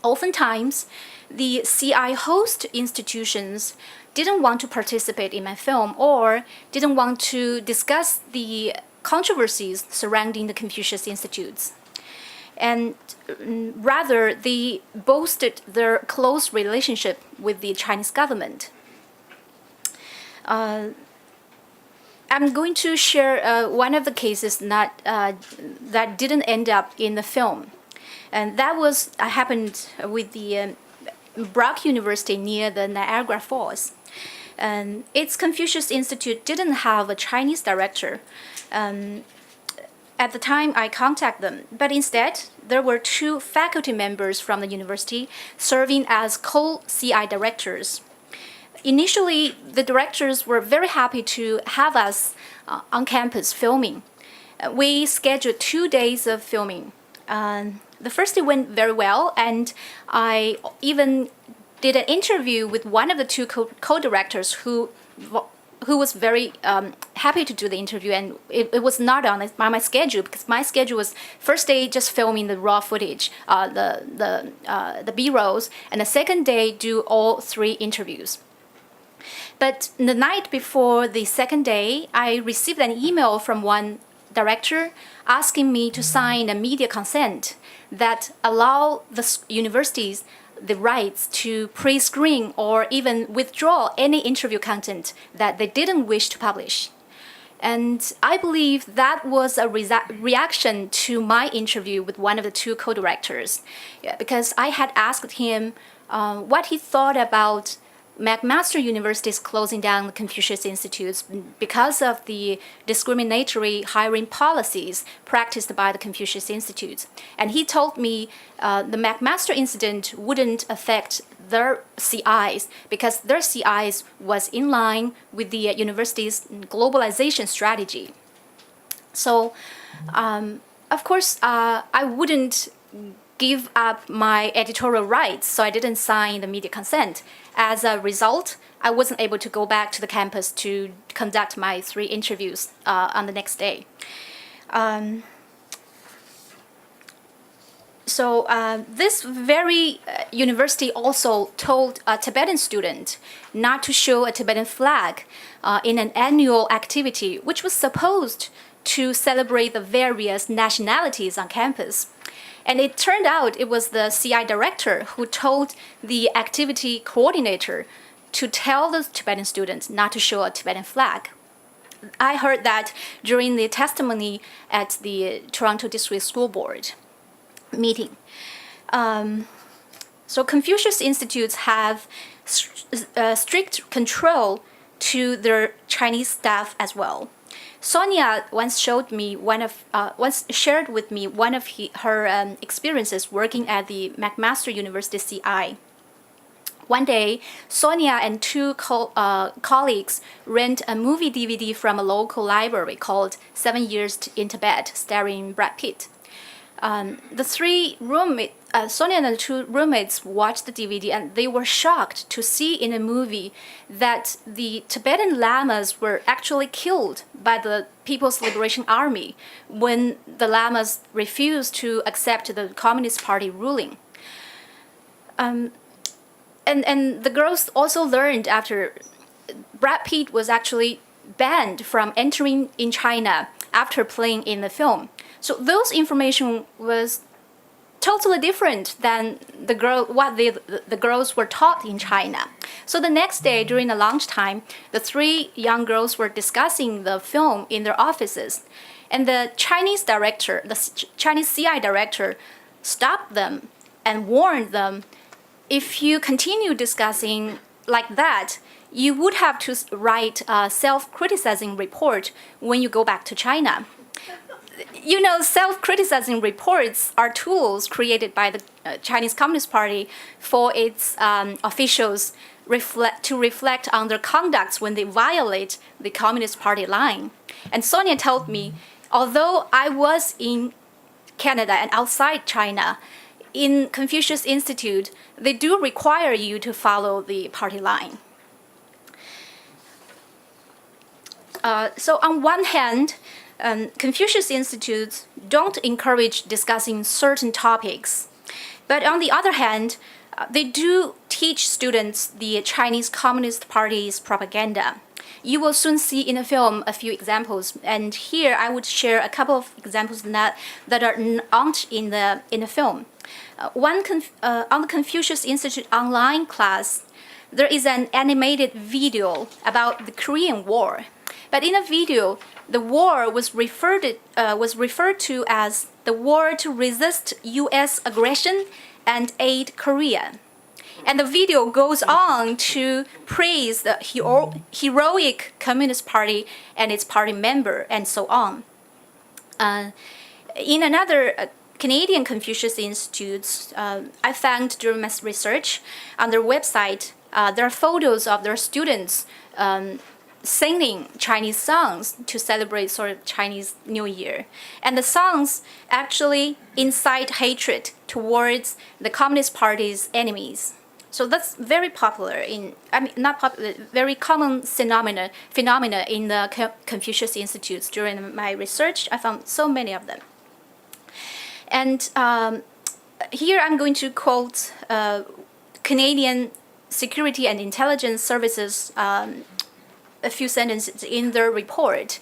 Oftentimes, the CI host institutions didn't want to participate in my film or didn't want to discuss the controversies surrounding the Confucius Institutes. And rather, they boasted their close relationship with the Chinese government. I'm going to share one of the cases that didn't end up in the film. And that happened with the Brock University near the Niagara Falls. And its Confucius Institute didn't have a Chinese director. At the time I contacted them, but instead there were 2 faculty members from the university serving as co-CI directors. Initially, the directors were very happy to have us on campus filming. We scheduled 2 days of filming. The first day went very well, and I even did an interview with one of the 2 co-directors who was very happy to do the interview, and it was not on my schedule, because my schedule was first day just filming the raw footage, the B-rolls, and the second day do all 3 interviews. But the night before the second day, I received an email from one director asking me to sign a media consent that allow the universities the rights to pre-screen or even withdraw any interview content that they didn't wish to publish. And I believe that was a reaction to my interview with one of the 2 co-directors, because I had asked him what he thought about McMaster universities closing down the Confucius Institutes because of the discriminatory hiring policies practiced by the Confucius Institutes. And he told me the McMaster incident wouldn't affect their CIs because their CIs was in line with the university's globalization strategy. So, of course, I wouldn't give up my editorial rights, so I didn't sign the media consent. As a result, I wasn't able to go back to the campus to conduct my 3 interviews on the next day. This very university also told a Tibetan student not to show a Tibetan flag in an annual activity, which was supposed to celebrate the various nationalities on campus. And it turned out it was the CI director who told the activity coordinator to tell the Tibetan students not to show a Tibetan flag. I heard that during the testimony at the Toronto District School Board meeting. So Confucius Institutes have strict control to their Chinese staff as well. Sonia once shared with me one of her experiences working at the McMaster University CI. One day, Sonia and 2 colleagues rent a movie DVD from a local library called 7 Years in Tibet, starring Brad Pitt. Sonia and the 2 roommates watched the DVD, and they were shocked to see in the movie that the Tibetan lamas were actually killed by the People's Liberation Army when the lamas refused to accept the Communist Party ruling. And the girls also learned after Brad Pitt was actually banned from entering in China after playing in the film. So those information was totally different than the girls were taught in China. So the next day during the lunchtime, the 3 young girls were discussing the film in their offices, and the Chinese CI director, stopped them and warned them, if you continue discussing like that, you would have to write a self-criticizing report when you go back to China. You know, self-criticizing reports are tools created by the Chinese Communist Party for its officials to reflect on their conducts when they violate the Communist Party line. And Sonia told me, although I was in Canada and outside China, in Confucius Institute, they do require you to follow the party line. So on one hand, Confucius Institutes don't encourage discussing certain topics. But on the other hand, they do teach students the Chinese Communist Party's propaganda. You will soon see in the film a few examples, and here I would share a couple of examples that aren't in the film. On the Confucius Institute online class, there is an animated video about the Korean War. But in the video, the war was referred to as the war to resist U.S. aggression and aid Korea. And the video goes on to praise the heroic Communist Party and its party member, and so on. In another Canadian Confucius Institutes, I found during my research on their website, there are photos of their students singing Chinese songs to celebrate sort of Chinese New Year. And the songs actually incite hatred towards the Communist Party's enemies. So that's very popular not popular, very common phenomena in the Confucius Institutes. During my research, I found so many of them. And here I'm going to quote Canadian Security and Intelligence Services a few sentences in their report.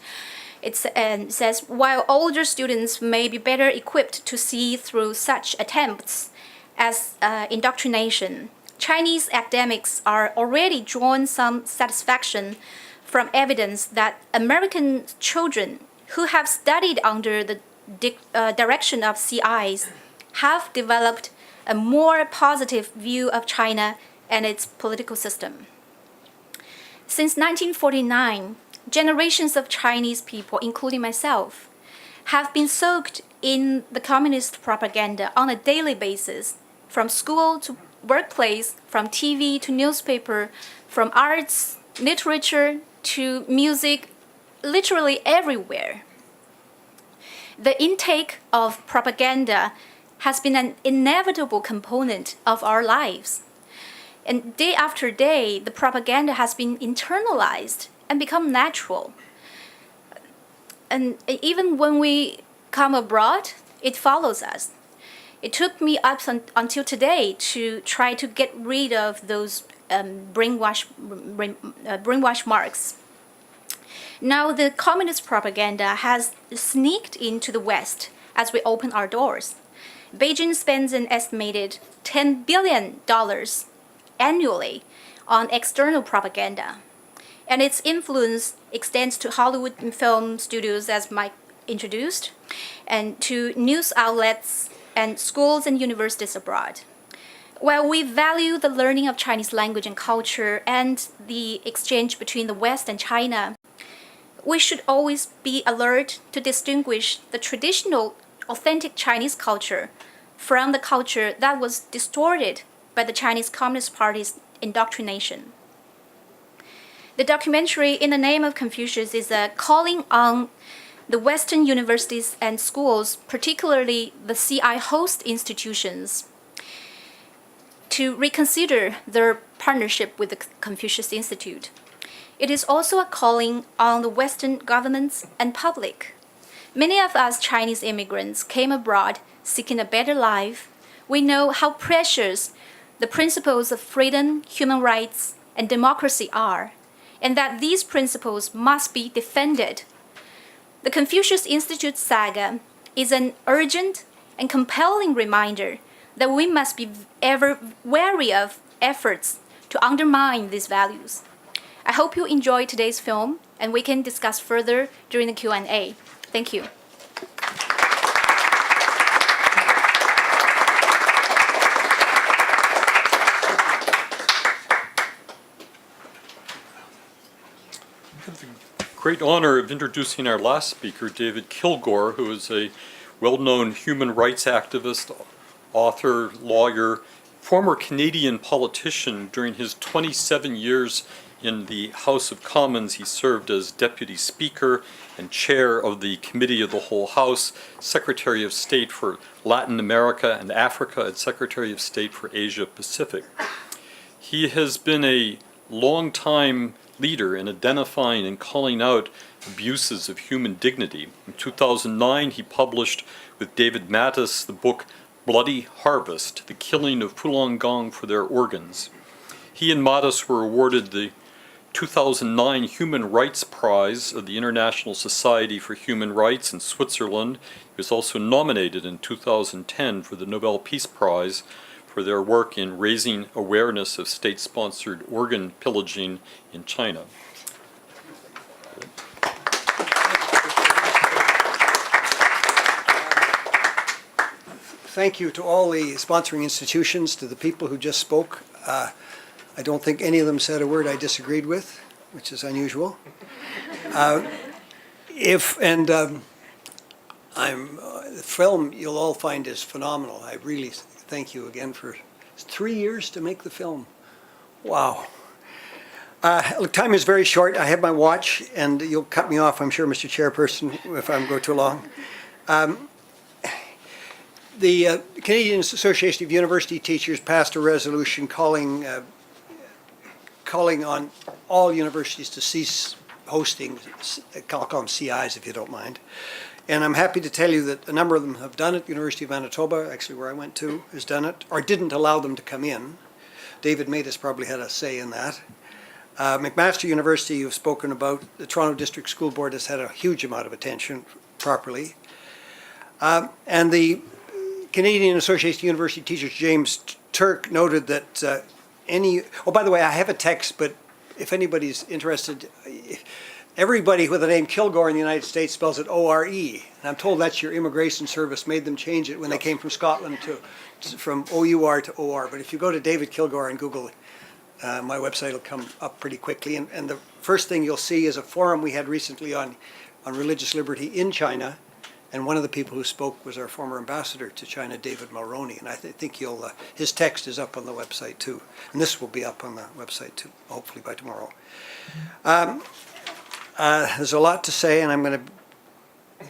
It says, while older students may be better equipped to see through such attempts as indoctrination, Chinese academics are already drawing some satisfaction from evidence that American children who have studied under the direction of CIs have developed a more positive view of China and its political system. Since 1949, generations of Chinese people, including myself, have been soaked in the communist propaganda on a daily basis, from school to workplace, from TV to newspaper, from arts, literature to music, literally everywhere. The intake of propaganda has been an inevitable component of our lives. And day after day, the propaganda has been internalized and become natural. And even when we come abroad, it follows us. It took me up until today to try to get rid of those brainwash marks. Now the communist propaganda has sneaked into the West as we open our doors. Beijing spends an estimated $10 billion annually on external propaganda. And its influence extends to Hollywood film studios, as Mike introduced, and to news outlets and schools and universities abroad. While we value the learning of Chinese language and culture and the exchange between the West and China, we should always be alert to distinguish the traditional, authentic Chinese culture from the culture that was distorted by the Chinese Communist Party's indoctrination. The documentary In the Name of Confucius is a calling on the Western universities and schools, particularly the CI host institutions, to reconsider their partnership with the Confucius Institute. It is also a calling on the Western governments and public. Many of us Chinese immigrants came abroad seeking a better life. We know how precious the principles of freedom, human rights, and democracy are, and that these principles must be defended. The Confucius Institute saga is an urgent and compelling reminder that we must be ever wary of efforts to undermine these values. I hope you enjoyed today's film, and we can discuss further during the Q&A. Thank you. Great honor of introducing our last speaker, David Kilgour, who is a well-known human rights activist, author, lawyer, former Canadian politician. During his 27 years in the House of Commons, he served as Deputy Speaker and Chair of the Committee of the Whole House, Secretary of State for Latin America and Africa, and Secretary of State for Asia Pacific. He has been a long-time leader in identifying and calling out Abuses of Human Dignity. In 2009, he published with David Mattis the book Bloody Harvest, The Killing of Falun Gong for Their Organs. He and Mattis were awarded the 2009 Human Rights Prize of the International Society for Human Rights in Switzerland. He was also nominated in 2010 for the Nobel Peace Prize for their work in raising awareness of state-sponsored organ pillaging in China. Thank you to all the sponsoring institutions, to the people who just spoke. I don't think any of them said a word I disagreed with, which is unusual. The film you'll all find is phenomenal. I really thank you again for 3 years to make the film. Wow. Look, time is very short. I have my watch, and you'll cut me off, I'm sure, Mr. Chairperson, if I go too long. The Canadian Association of University Teachers passed a resolution calling on all universities to cease hosting, I'll call them CIs if you don't mind. And I'm happy to tell you that a number of them have done it. University of Manitoba, actually where I went to, has done it, or didn't allow them to come in. David Matus probably had a say in that. McMaster University, you've spoken about. The Toronto District School Board has had a huge amount of attention properly. And the Canadian Association of University Teachers, James Turk, noted that oh, by the way, I have a text, but if anybody's interested, everybody with the name Kilgour in the United States spells it O-R-E. And I'm told that's your immigration service made them change it when they came from Scotland from O-U-R to O-R. But if you go to David Kilgour and Google it, my website will come up pretty quickly. And the first thing you'll see is a forum we had recently on religious liberty in China. And one of the people who spoke was our former ambassador to China, David Mulroney. And I think his text is up on the website too. And this will be up on the website too, hopefully by tomorrow. There's a lot to say, and I'm going to,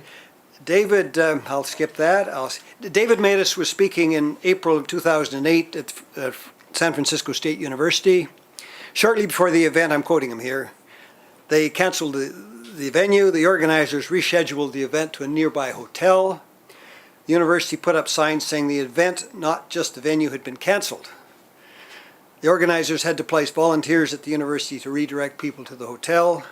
David, I'll skip that. David Matus was speaking in April of 2008 at San Francisco State University. Shortly before the event, I'm quoting him here, they canceled the venue. The organizers rescheduled the event to a nearby hotel. The university put up signs saying the event, not just the venue, had been canceled. The organizers had to place volunteers at the university to redirect people to the hotel.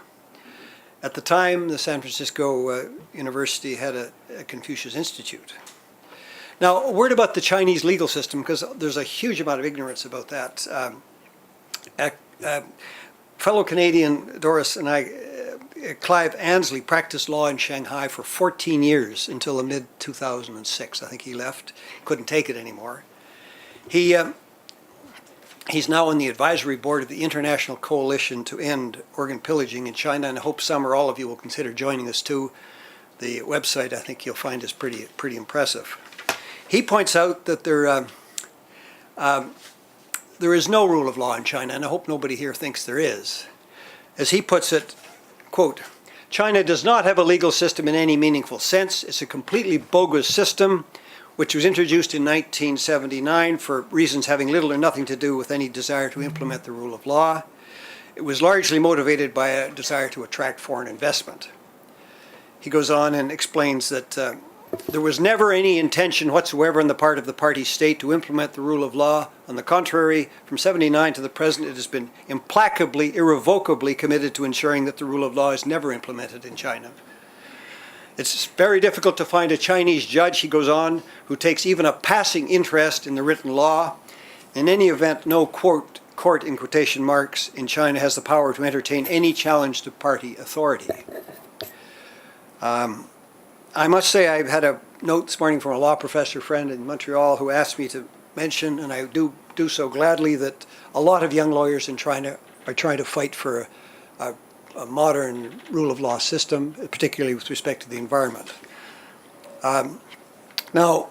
At the time, the San Francisco University had a Confucius Institute. Now, a word about the Chinese legal system, because there's a huge amount of ignorance about that. Fellow Canadian Doris and I, Clive Ansley, practiced law in Shanghai for 14 years until the mid-2006. I think he left, couldn't take it anymore. He's now on the advisory board of the International Coalition to End Organ Pillaging in China, and I hope some or all of you will consider joining us too. The website, I think you'll find, is pretty impressive. He points out that there is no rule of law in China, and I hope nobody here thinks there is. As he puts it, quote, China does not have a legal system in any meaningful sense. It's a completely bogus system which was introduced in 1979 for reasons having little or nothing to do with any desire to implement the rule of law. It was largely motivated by a desire to attract foreign investment. He goes on and explains that there was never any intention whatsoever on the part of the party state to implement the rule of law. On the contrary, from 1979 to the present, it has been implacably, irrevocably committed to ensuring that the rule of law is never implemented in China. It's very difficult to find a Chinese judge, he goes on, who takes even a passing interest in the written law. In any event, no court in quotation marks in China has the power to entertain any challenge to party authority. I must say I've had a note this morning from a law professor friend in Montreal who asked me to mention, and I do so gladly, that a lot of young lawyers in China are trying to fight for a modern rule of law system, particularly with respect to the environment. Now,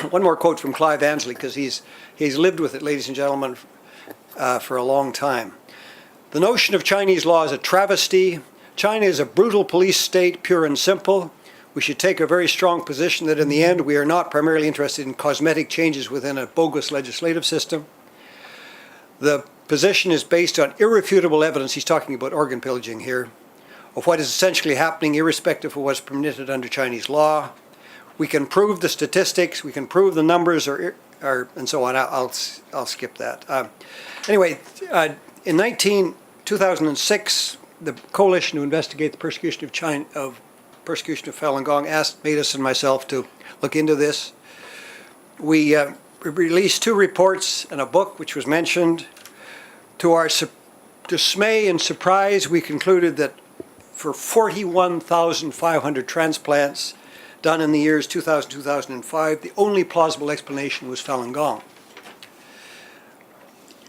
one more quote from Clive Ansley, because he's lived with it, ladies and gentlemen, for a long time. The notion of Chinese law is a travesty. China is a brutal police state, pure and simple. We should take a very strong position that in the end we are not primarily interested in cosmetic changes within a bogus legislative system. The position is based on irrefutable evidence, he's talking about organ pillaging here, of what is essentially happening irrespective of what's permitted under Chinese law. We can prove the statistics, we can prove the numbers, or and so on. I'll skip that. Anyway, in 2006, the coalition to investigate the persecution of Falun Gong asked Matus and myself to look into this. We released 2 reports and a book, which was mentioned. To our dismay and surprise, we concluded that for 41,500 transplants done in the years 2000-2005, the only plausible explanation was Falun Gong.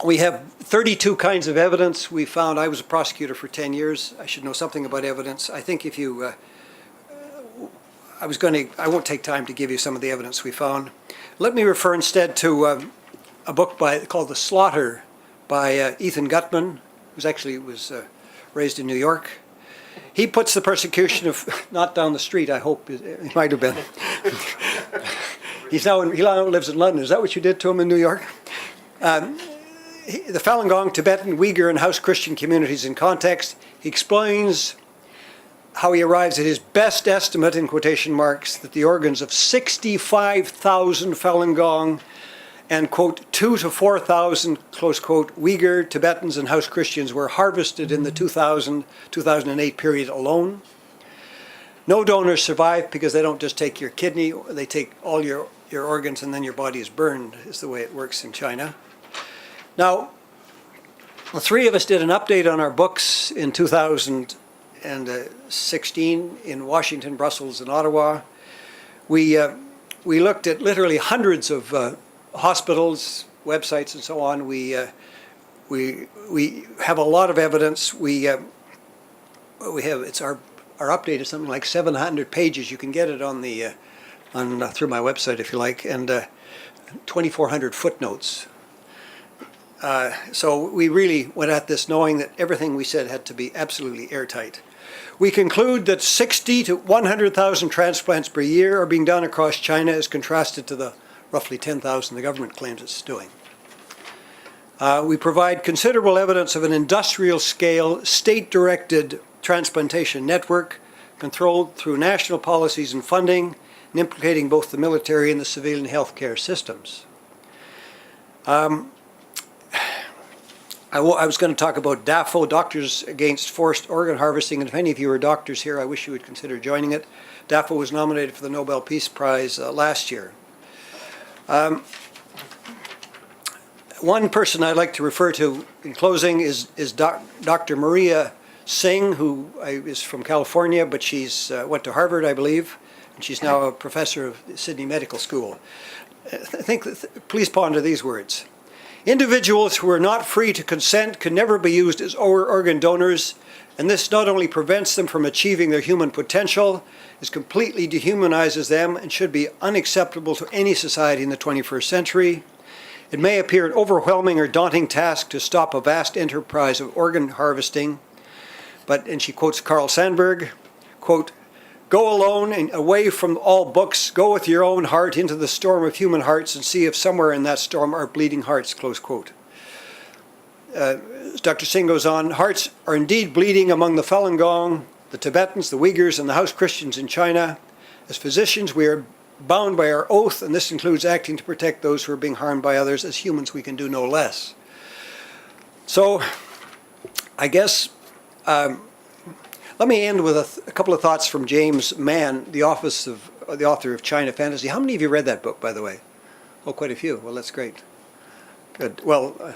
We have 32 kinds of evidence we found. I was a prosecutor for 10 years. I should know something about evidence. I think if you, I won't take time to give you some of the evidence we found. Let me refer instead to a book called The Slaughter by Ethan Gutman, who was raised in New York. He puts the persecution of, not down the street, I hope, he might have been. He now lives in London. Is that what you did to him in New York? The Falun Gong, Tibetan, Uyghur, and House Christian communities in context. He explains how he arrives at his best estimate, in quotation marks, that the organs of 65,000 Falun Gong and, quote, 2,000 to 4,000, close quote, Uyghur, Tibetans, and House Christians were harvested in the 2000-2008 period alone. No donors survive because they don't just take your kidney, they take all your organs and then your body is burned, is the way it works in China. Now, the 3 of us did an update on our books in 2016 in Washington, Brussels, and Ottawa. We looked at literally hundreds of hospitals, websites, and so on. We have a lot of evidence. Our update is something like 700 pages. You can get it on through my website if you like, and 2,400 footnotes. So we really went at this knowing that everything we said had to be absolutely airtight. We conclude that 60 to 100,000 transplants per year are being done across China as contrasted to the roughly 10,000 the government claims it's doing. We provide considerable evidence of an industrial-scale, state-directed transplantation network controlled through national policies and funding and implicating both the military and the civilian healthcare systems. I was going to talk about DAFO, Doctors Against Forced Organ Harvesting, and if any of you are doctors here, I wish you would consider joining it. DAFO was nominated for the Nobel Peace Prize last year. One person I'd like to refer to in closing is Dr. Maria Singh, who is from California, but she's went to Harvard, I believe, and she's now a professor of Sydney Medical School. Please ponder these words. Individuals who are not free to consent can never be used as organ donors, and this not only prevents them from achieving their human potential, it completely dehumanizes them and should be unacceptable to any society in the 21st century. It may appear an overwhelming or daunting task to stop a vast enterprise of organ harvesting, and she quotes Carl Sandburg, quote, "Go alone and away from all books, go with your own heart into the storm of human hearts and see if somewhere in that storm are bleeding hearts," close quote. Dr. Singh goes on, "Hearts are indeed bleeding among the Falun Gong, the Tibetans, the Uyghurs, and the House Christians in China. As physicians, we are bound by our oath, and this includes acting to protect those who are being harmed by others. As humans, we can do no less." So, I guess, let me end with a couple of thoughts from James Mann, the author of China Fantasy. How many of you read that book, by the way? Oh, quite a few. Well, that's great. Good. Well,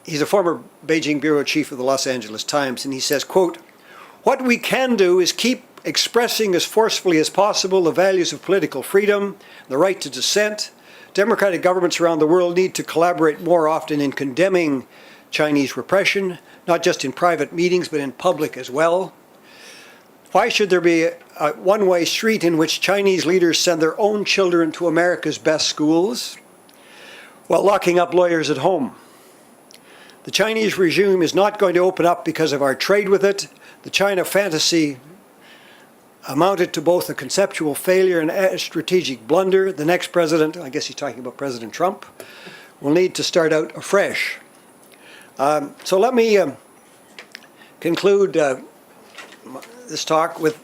he's a former Beijing bureau chief of the Los Angeles Times, and he says, quote, "What we can do is keep expressing as forcefully as possible the values of political freedom, the right to dissent. Democratic governments around the world need to collaborate more often in condemning Chinese repression, not just in private meetings, but in public as well. Why should there be a one-way street in which Chinese leaders send their own children to America's best schools while locking up lawyers at home? The Chinese regime is not going to open up because of our trade with it. The China fantasy amounted to both a conceptual failure and a strategic blunder. The next president," I guess he's talking about President Trump, "will need to start out afresh." So let me conclude this talk with,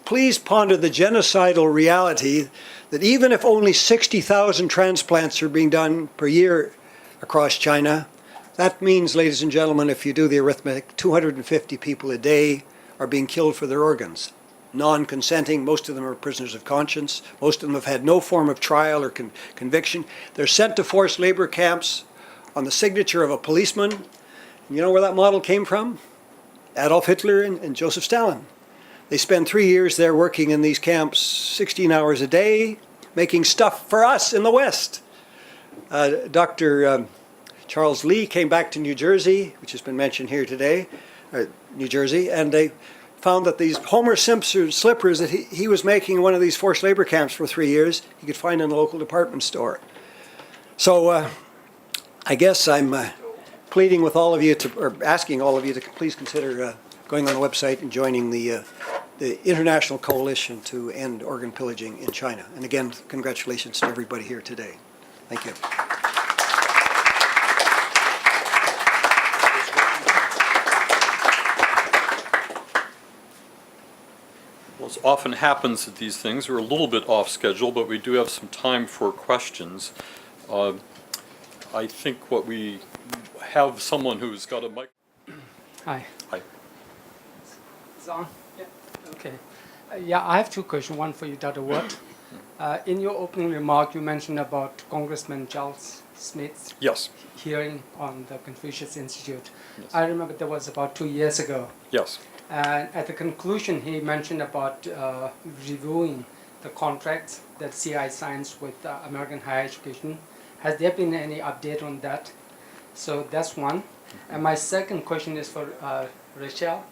please ponder the genocidal reality that even if only 60,000 transplants are being done per year across China, that means, ladies and gentlemen, if you do the arithmetic, 250 people a day are being killed for their organs. Non-consenting, most of them are prisoners of conscience, most of them have had no form of trial or conviction. They're sent to forced labor camps on the signature of a policeman. And you know where that model came from? Adolf Hitler and Joseph Stalin. They spend 3 years there working in these camps, 16 hours a day, making stuff for us in the West. Dr. Charles Lee came back to New Jersey, which has been mentioned here today, New Jersey, and they found that these Homer Simpson slippers that he was making in one of these forced labor camps for 3 years, he could find in a local department store. So I guess I'm pleading with all of you to, or asking all of you to please consider going on the website and joining the International Coalition to End Organ Pillaging in China. And again, congratulations to everybody here today. Thank you. Well, as often happens at these things, we're a little bit off schedule, but we do have some time for questions. I think what we have someone who's got a mic. Hi. Hi. It's on? Yeah. Okay. Yeah, I have two questions. One for you, Dr. Wood. In your opening remark, you mentioned about Congressman Charles Smith's Yes. hearing on the Confucius Institute. Yes. I remember that was about 2 years ago. Yes. And at the conclusion, he mentioned about reviewing the contracts that CI signs with American higher education. Has there been any update on that? So that's one. And my second question is for Rachelle.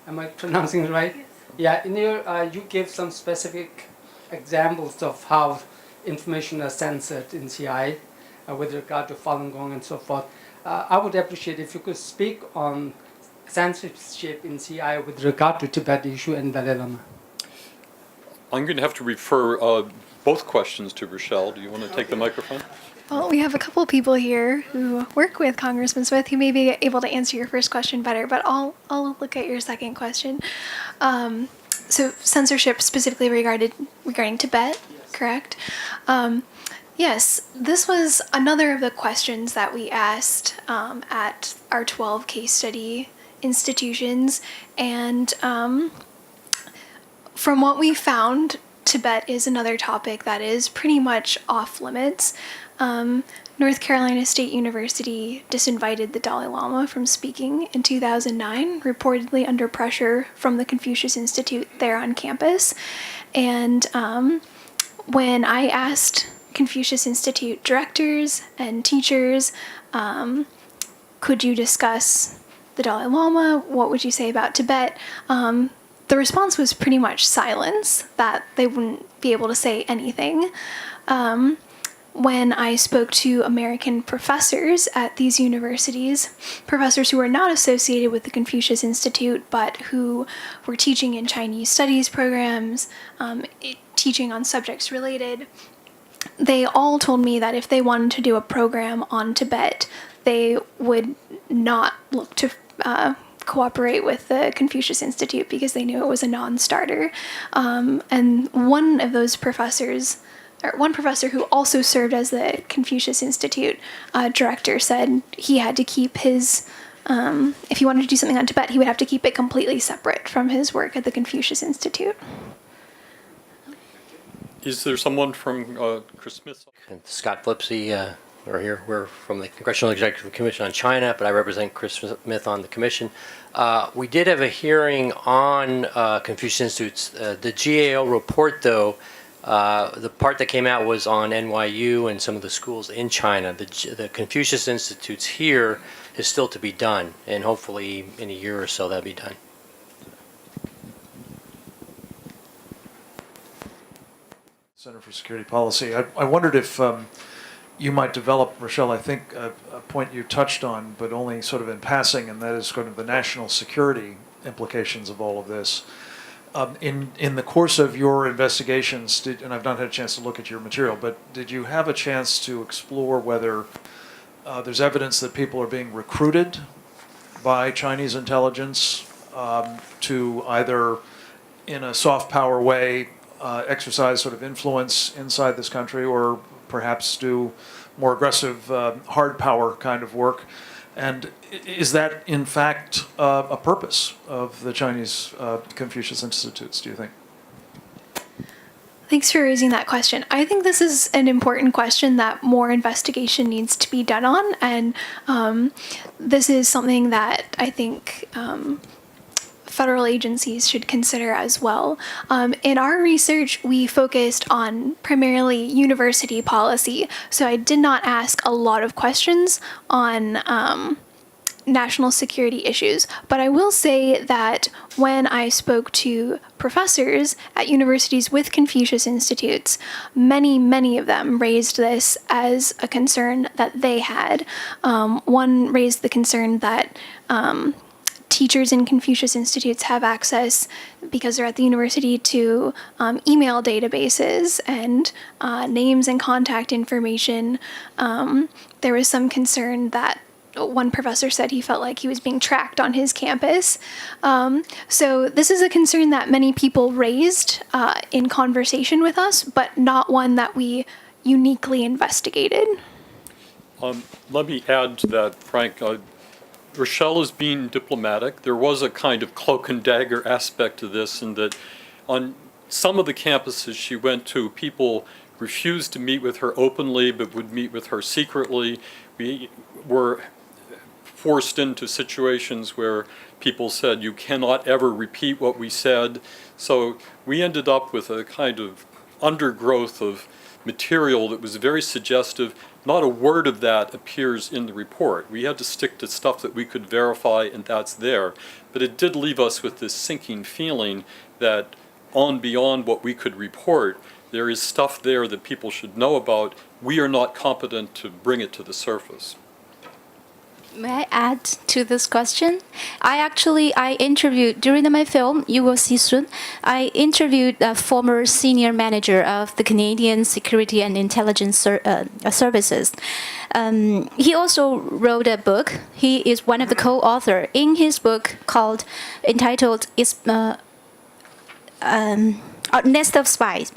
Am I pronouncing it right? Yes. Yeah, in your, you gave some specific examples of how information is censored in CI with regard to Falun Gong and so forth. I would appreciate if you could speak on censorship in CI with regard to Tibet issue and Dalai Lama. I'm going to have to refer both questions to Rachelle. Do you want to take the microphone? Well, we have a couple people here who work with Congressman Smith who may be able to answer your first question better, but I'll look at your second question. So censorship specifically regarding Tibet, yes. Correct? Yes, this was another of the questions that we asked at our 12 case study institutions, and from what we found, Tibet is another topic that is pretty much off limits. North Carolina State University disinvited the Dalai Lama from speaking in 2009, reportedly under pressure from the Confucius Institute there on campus. And when I asked Confucius Institute directors and teachers, could you discuss the Dalai Lama? What would you say about Tibet? The response was pretty much silence, that they wouldn't be able to say anything. When I spoke to American professors at these universities, professors who were not associated with the Confucius Institute, but who were teaching in Chinese studies programs, teaching on subjects related, they all told me that if they wanted to do a program on Tibet, they would not look to cooperate with the Confucius Institute because they knew it was a non-starter. And one of those professors, or one professor who also served as the Confucius Institute director, said he had to keep his, if he wanted to do something on Tibet, he would have to keep it completely separate from his work at the Confucius Institute. Is there someone from Chris Smith? Scott Flipsy, we're here. We're from the Congressional Executive Commission on China, but I represent Chris Smith on the commission. We did have a hearing on Confucius Institutes. The GAO report, though, the part that came out was on NYU and some of the schools in China. The Confucius Institutes here is still to be done, and hopefully in a year or so that'll be done. Center for Security Policy. I wondered if you might develop, Rachelle, I think a point you touched on, but only sort of in passing, and that is sort of the national security implications of all of this. In the course of your investigations, and I've not had a chance to look at your material, but did you have a chance to explore whether there's evidence that people are being recruited by Chinese intelligence to either, in a soft power way, exercise sort of influence inside this country, or perhaps do more aggressive hard power kind of work? And is that, in fact, a purpose of the Chinese Confucius Institutes, do you think? Thanks for raising that question. I think this is an important question that more investigation needs to be done on, and this is something that I think federal agencies should consider as well. In our research, we focused on primarily university policy, so I did not ask a lot of questions on national security issues. But I will say that when I spoke to professors at universities with Confucius Institutes, many of them raised this as a concern that they had. One raised the concern that teachers in Confucius Institutes have access, because they're at the university, to email databases and names and contact information. There was some concern that one professor said he felt like he was being tracked on his campus. So this is a concern that many people raised in conversation with us, but not one that we uniquely investigated. Let me add to that, Frank. Rachelle is being diplomatic. There was a kind of cloak and dagger aspect to this, in that on some of the campuses she went to, people refused to meet with her openly, but would meet with her secretly. We were forced into situations where people said, you cannot ever repeat what we said. So we ended up with a kind of undergrowth of material that was very suggestive. Not a word of that appears in the report. We had to stick to stuff that we could verify, and that's there. But it did leave us with this sinking feeling that on beyond what we could report, there is stuff there that people should know about. We are not competent to bring it to the surface. May I add to this question? I interviewed, during my film, you will see soon, I interviewed a former senior manager of the Canadian Security and Intelligence Services. He also wrote a book. He is one of the co-authors in his book entitled Nest of Spies.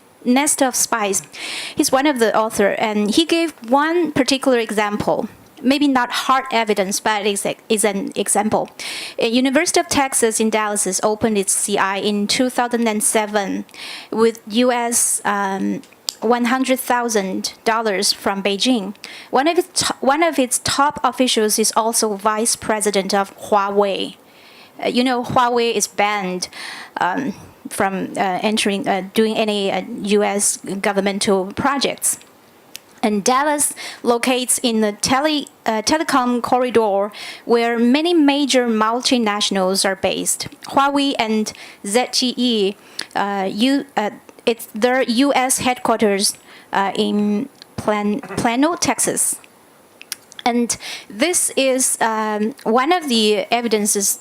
He's one of the authors, and he gave one particular example. Maybe not hard evidence, but is an example. University of Texas in Dallas opened its CI in 2007 with US $100,000 from Beijing. One of its top officials is also vice president of Huawei. Huawei is banned from doing any US governmental projects. And Dallas locates in the telecom corridor where many major multinationals are based. Huawei and ZTE, it's their U.S. headquarters in Plano, Texas. And this is one of the evidences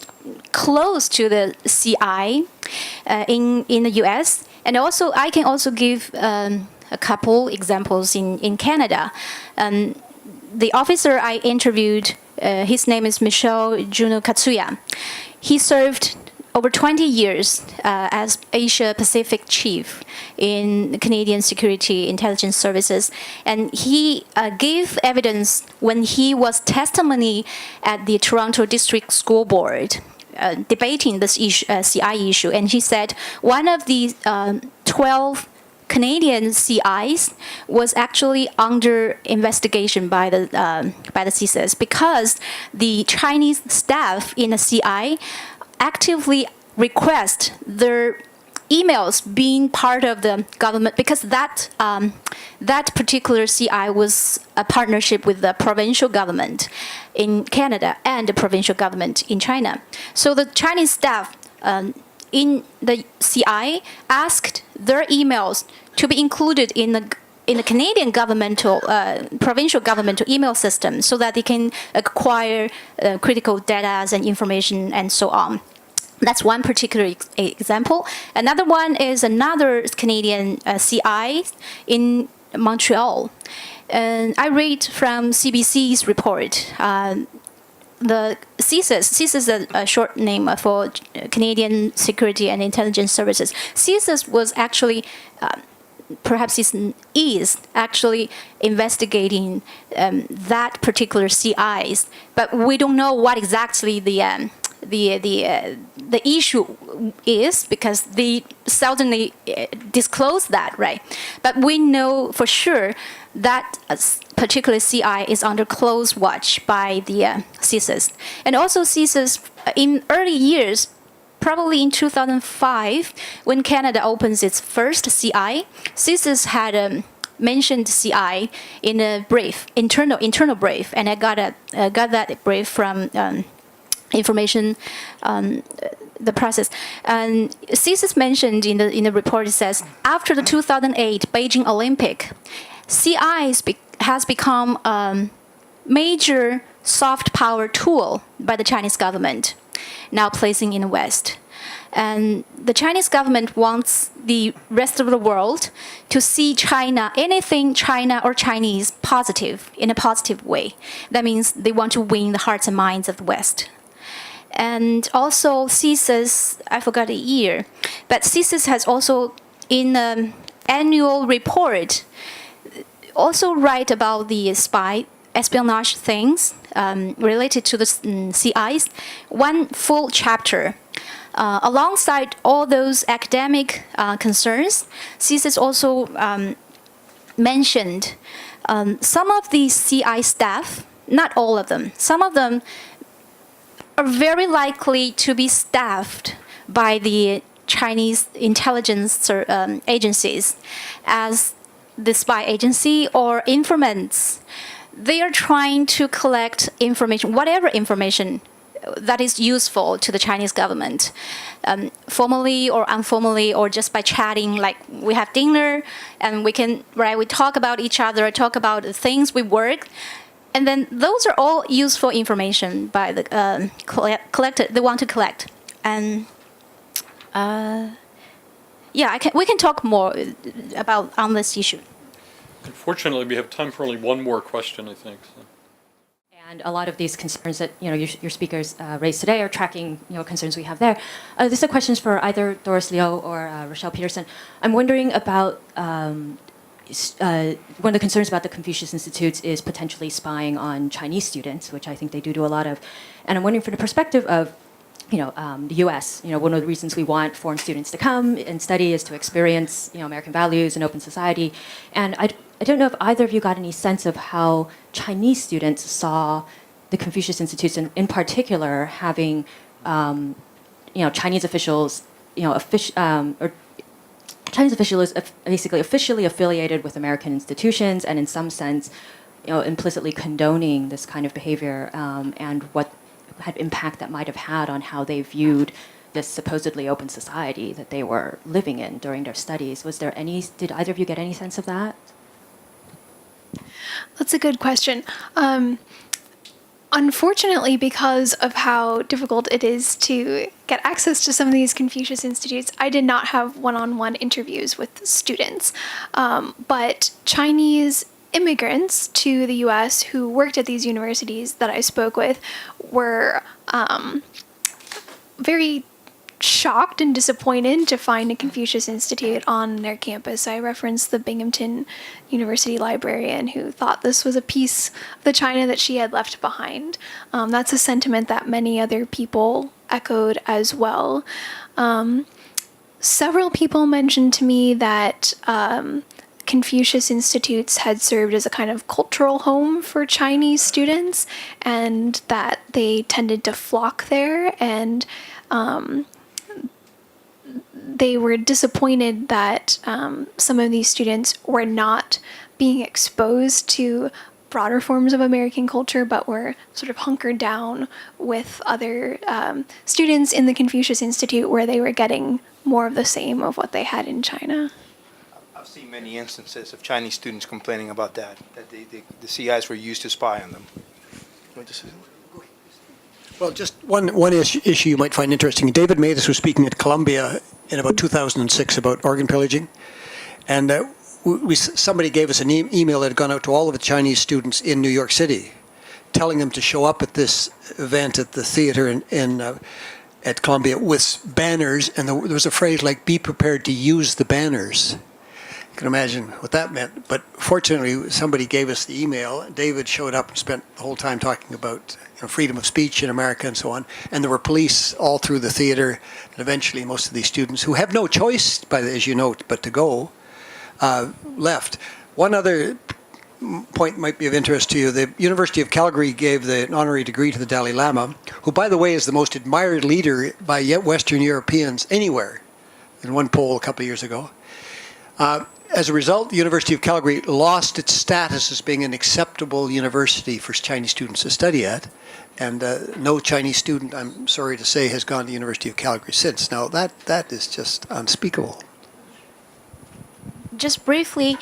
close to the CI in the U.S. And also, I can also give a couple examples in Canada. The officer I interviewed, his name is Michel Juno Katsuya. He served over 20 years as Asia Pacific Chief in Canadian Security Intelligence Services. And he gave evidence when he was testimony at the Toronto District School Board debating this CI issue. And he said one of the 12 Canadian CIs was actually under investigation by the CSIS because the Chinese staff in the CI actively request their emails being part of the government, because that particular CI was a partnership with the provincial government in Canada and the provincial government in China. So the Chinese staff in the CI asked their emails to be included in the Canadian governmental, provincial governmental email system, so that they can acquire critical data and information and so on. That's one particular example. Another one is another Canadian CI in Montreal. And I read from CBC's report. the CSIS. CSIS is a short name for Canadian Security and Intelligence Services. CSIS was actually, perhaps is actually investigating that particular CIs, but we don't know what exactly the issue is because they seldomly disclose that, right? But we know for sure that particular CI is under close watch by the CSIS. And also CSIS, in early years, probably in 2005, when Canada opens its first CI, CSIS had mentioned CI in a brief, internal brief, and I got that brief from information, the process. And CSIS mentioned in the report, it says, after the 2008 Beijing Olympic, CI has become a major soft power tool by the Chinese government, now placing in the West. And the Chinese government wants the rest of the world to see China, anything China or Chinese, positive, in a positive way. That means they want to win the hearts and minds of the West. And also CSIS, I forgot the year, but CSIS has also, in an annual report, also write about the espionage things related to the CIs, one full chapter. Alongside all those academic concerns, CSIS also mentioned some of the CI staff, not all of them, some of them are very likely to be staffed by the Chinese intelligence agencies as the spy agency or informants. They are trying to collect information, whatever information that is useful to the Chinese government, formally or informally, or just by chatting, like we have dinner and we talk about each other, talk about the things we work. And then those are all useful information by the collected. They want to collect, and we can talk more about on this issue. Unfortunately, we have time for only one more question, I think. So. And a lot of these concerns that your speakers raised today are tracking concerns we have there. This is questions for either Doris Liu or Rachelle Peterson. I'm wondering about one of the concerns about the Confucius Institutes is potentially spying on Chinese students, which I think they do a lot of. And I'm wondering from the perspective of the U.S., one of the reasons we want foreign students to come and study is to experience, American values and open society. And I don't know if either of you got any sense of how Chinese students saw the Confucius Institutes, and in particular having, Chinese officials, Chinese officials basically officially affiliated with American institutions, and in some sense, implicitly condoning this kind of behavior, and what had impact that might have had on how they viewed this supposedly open society that they were living in during their studies. Did either of you get any sense of that? That's a good question. Unfortunately, because of how difficult it is to get access to some of these Confucius Institutes, I did not have one-on-one interviews with students. But Chinese immigrants to the U.S. who worked at these universities that I spoke with were very shocked and disappointed to find a Confucius Institute on their campus. I referenced the Binghamton University librarian who thought this was a piece of the China that she had left behind. That's a sentiment that many other people echoed as well. Several people mentioned to me that Confucius Institutes had served as a kind of cultural home for Chinese students, and that they tended to flock there, and they were disappointed that some of these students were not being exposed to broader forms of American culture, but were sort of hunkered down with other students in the Confucius Institute, where they were getting more of the same of what they had in China. I've seen many instances of Chinese students complaining about that the CIs were used to spy on them. Well, just one issue you might find interesting. David Mathis was speaking at Columbia in about 2006 about organ pillaging, and somebody gave us an email that had gone out to all of the Chinese students in New York City, telling them to show up at this event at the theater at Columbia with banners, and there was a phrase like, be prepared to use the banners. You can imagine what that meant. But fortunately, somebody gave us the email. David showed up and spent the whole time talking about freedom of speech in America and so on. And there were police all through the theater. And eventually, most of these students, who have no choice, as you note, but to go, left. One other point might be of interest to you. The University of Calgary gave the honorary degree to the Dalai Lama, who, by the way, is the most admired leader by Western Europeans anywhere, in one poll a couple of years ago. As a result, the University of Calgary lost its status as being an acceptable university for Chinese students to study at, and no Chinese student, I'm sorry to say, has gone to the University of Calgary since. Now, that is just unspeakable. Just briefly,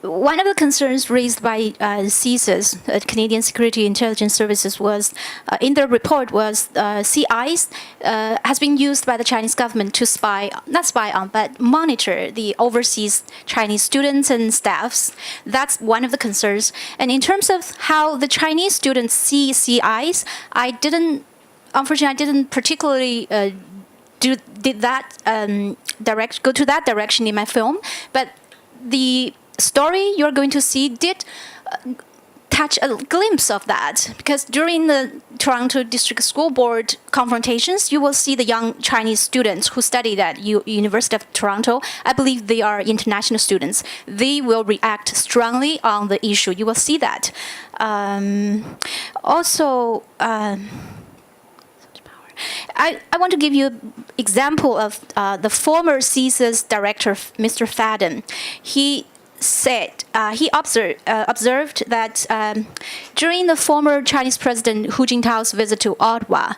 one of the concerns raised by CSIS, Canadian Security Intelligence Services, was in their report was CIs has been used by the Chinese government to not spy on, but monitor the overseas Chinese students and staffs. That's one of the concerns. And in terms of how the Chinese students see CIs, unfortunately, I didn't particularly go to that direction in my film, but the story you're going to see did catch a glimpse of that, because during the Toronto District School Board confrontations, you will see the young Chinese students who studied at University of Toronto. I believe they are international students. They will react strongly on the issue. You will see that. I want to give you an example of the former CSIS director, Mr. Fadden. He said, he observed that during the former Chinese President Hu Jintao's visit to Ottawa,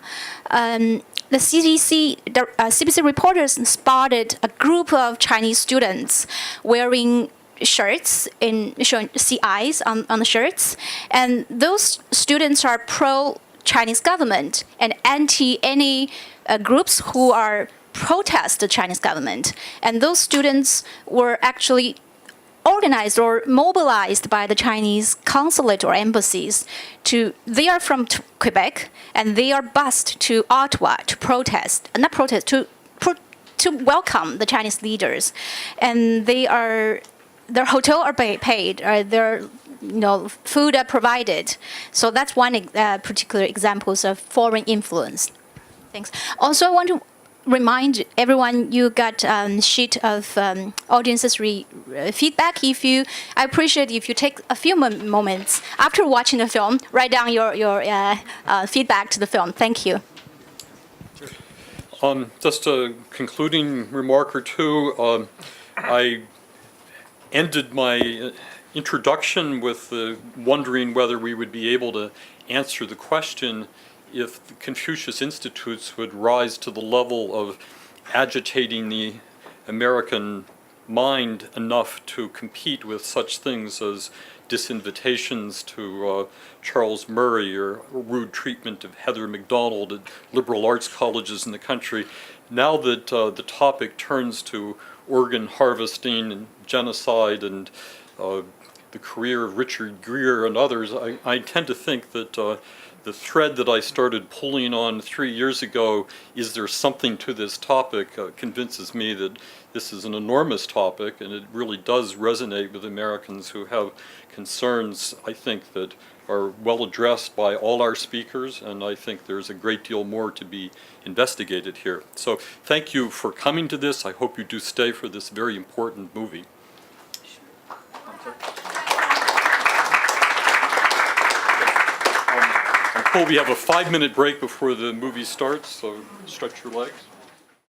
the CBC reporters spotted a group of Chinese students wearing shirts showing CIs on the shirts, and those students are pro-Chinese government and anti any groups who are protest the Chinese government. And those students were actually organized or mobilized by the Chinese consulate or embassies. They are from Quebec, and they are bused to Ottawa to to welcome the Chinese leaders. And their hotel are paid, their food are provided. So that's one particular examples of foreign influence. Thanks. Also, I want to remind everyone you got a sheet of audience's feedback. I appreciate if you take a few moments after watching the film, write down your feedback to the film. Thank you. Just a concluding remark or two. I ended my introduction with wondering whether we would be able to answer the question if the Confucius Institutes would rise to the level of agitating the American mind enough to compete with such things as disinvitations to Charles Murray or rude treatment of Heather MacDonald at liberal arts colleges in the country. Now that the topic turns to organ harvesting and genocide and the career of Richard Gere and others, I tend to think that the thread that I started pulling on 3 years ago, is there something to this topic, convinces me that this is an enormous topic, and it really does resonate with Americans who have concerns, I think, that are well addressed by all our speakers, and I think there's a great deal more to be investigated here. So thank you for coming to this. I hope you do stay for this very important movie. I'm told we have a 5-minute break before the movie starts, so stretch your legs.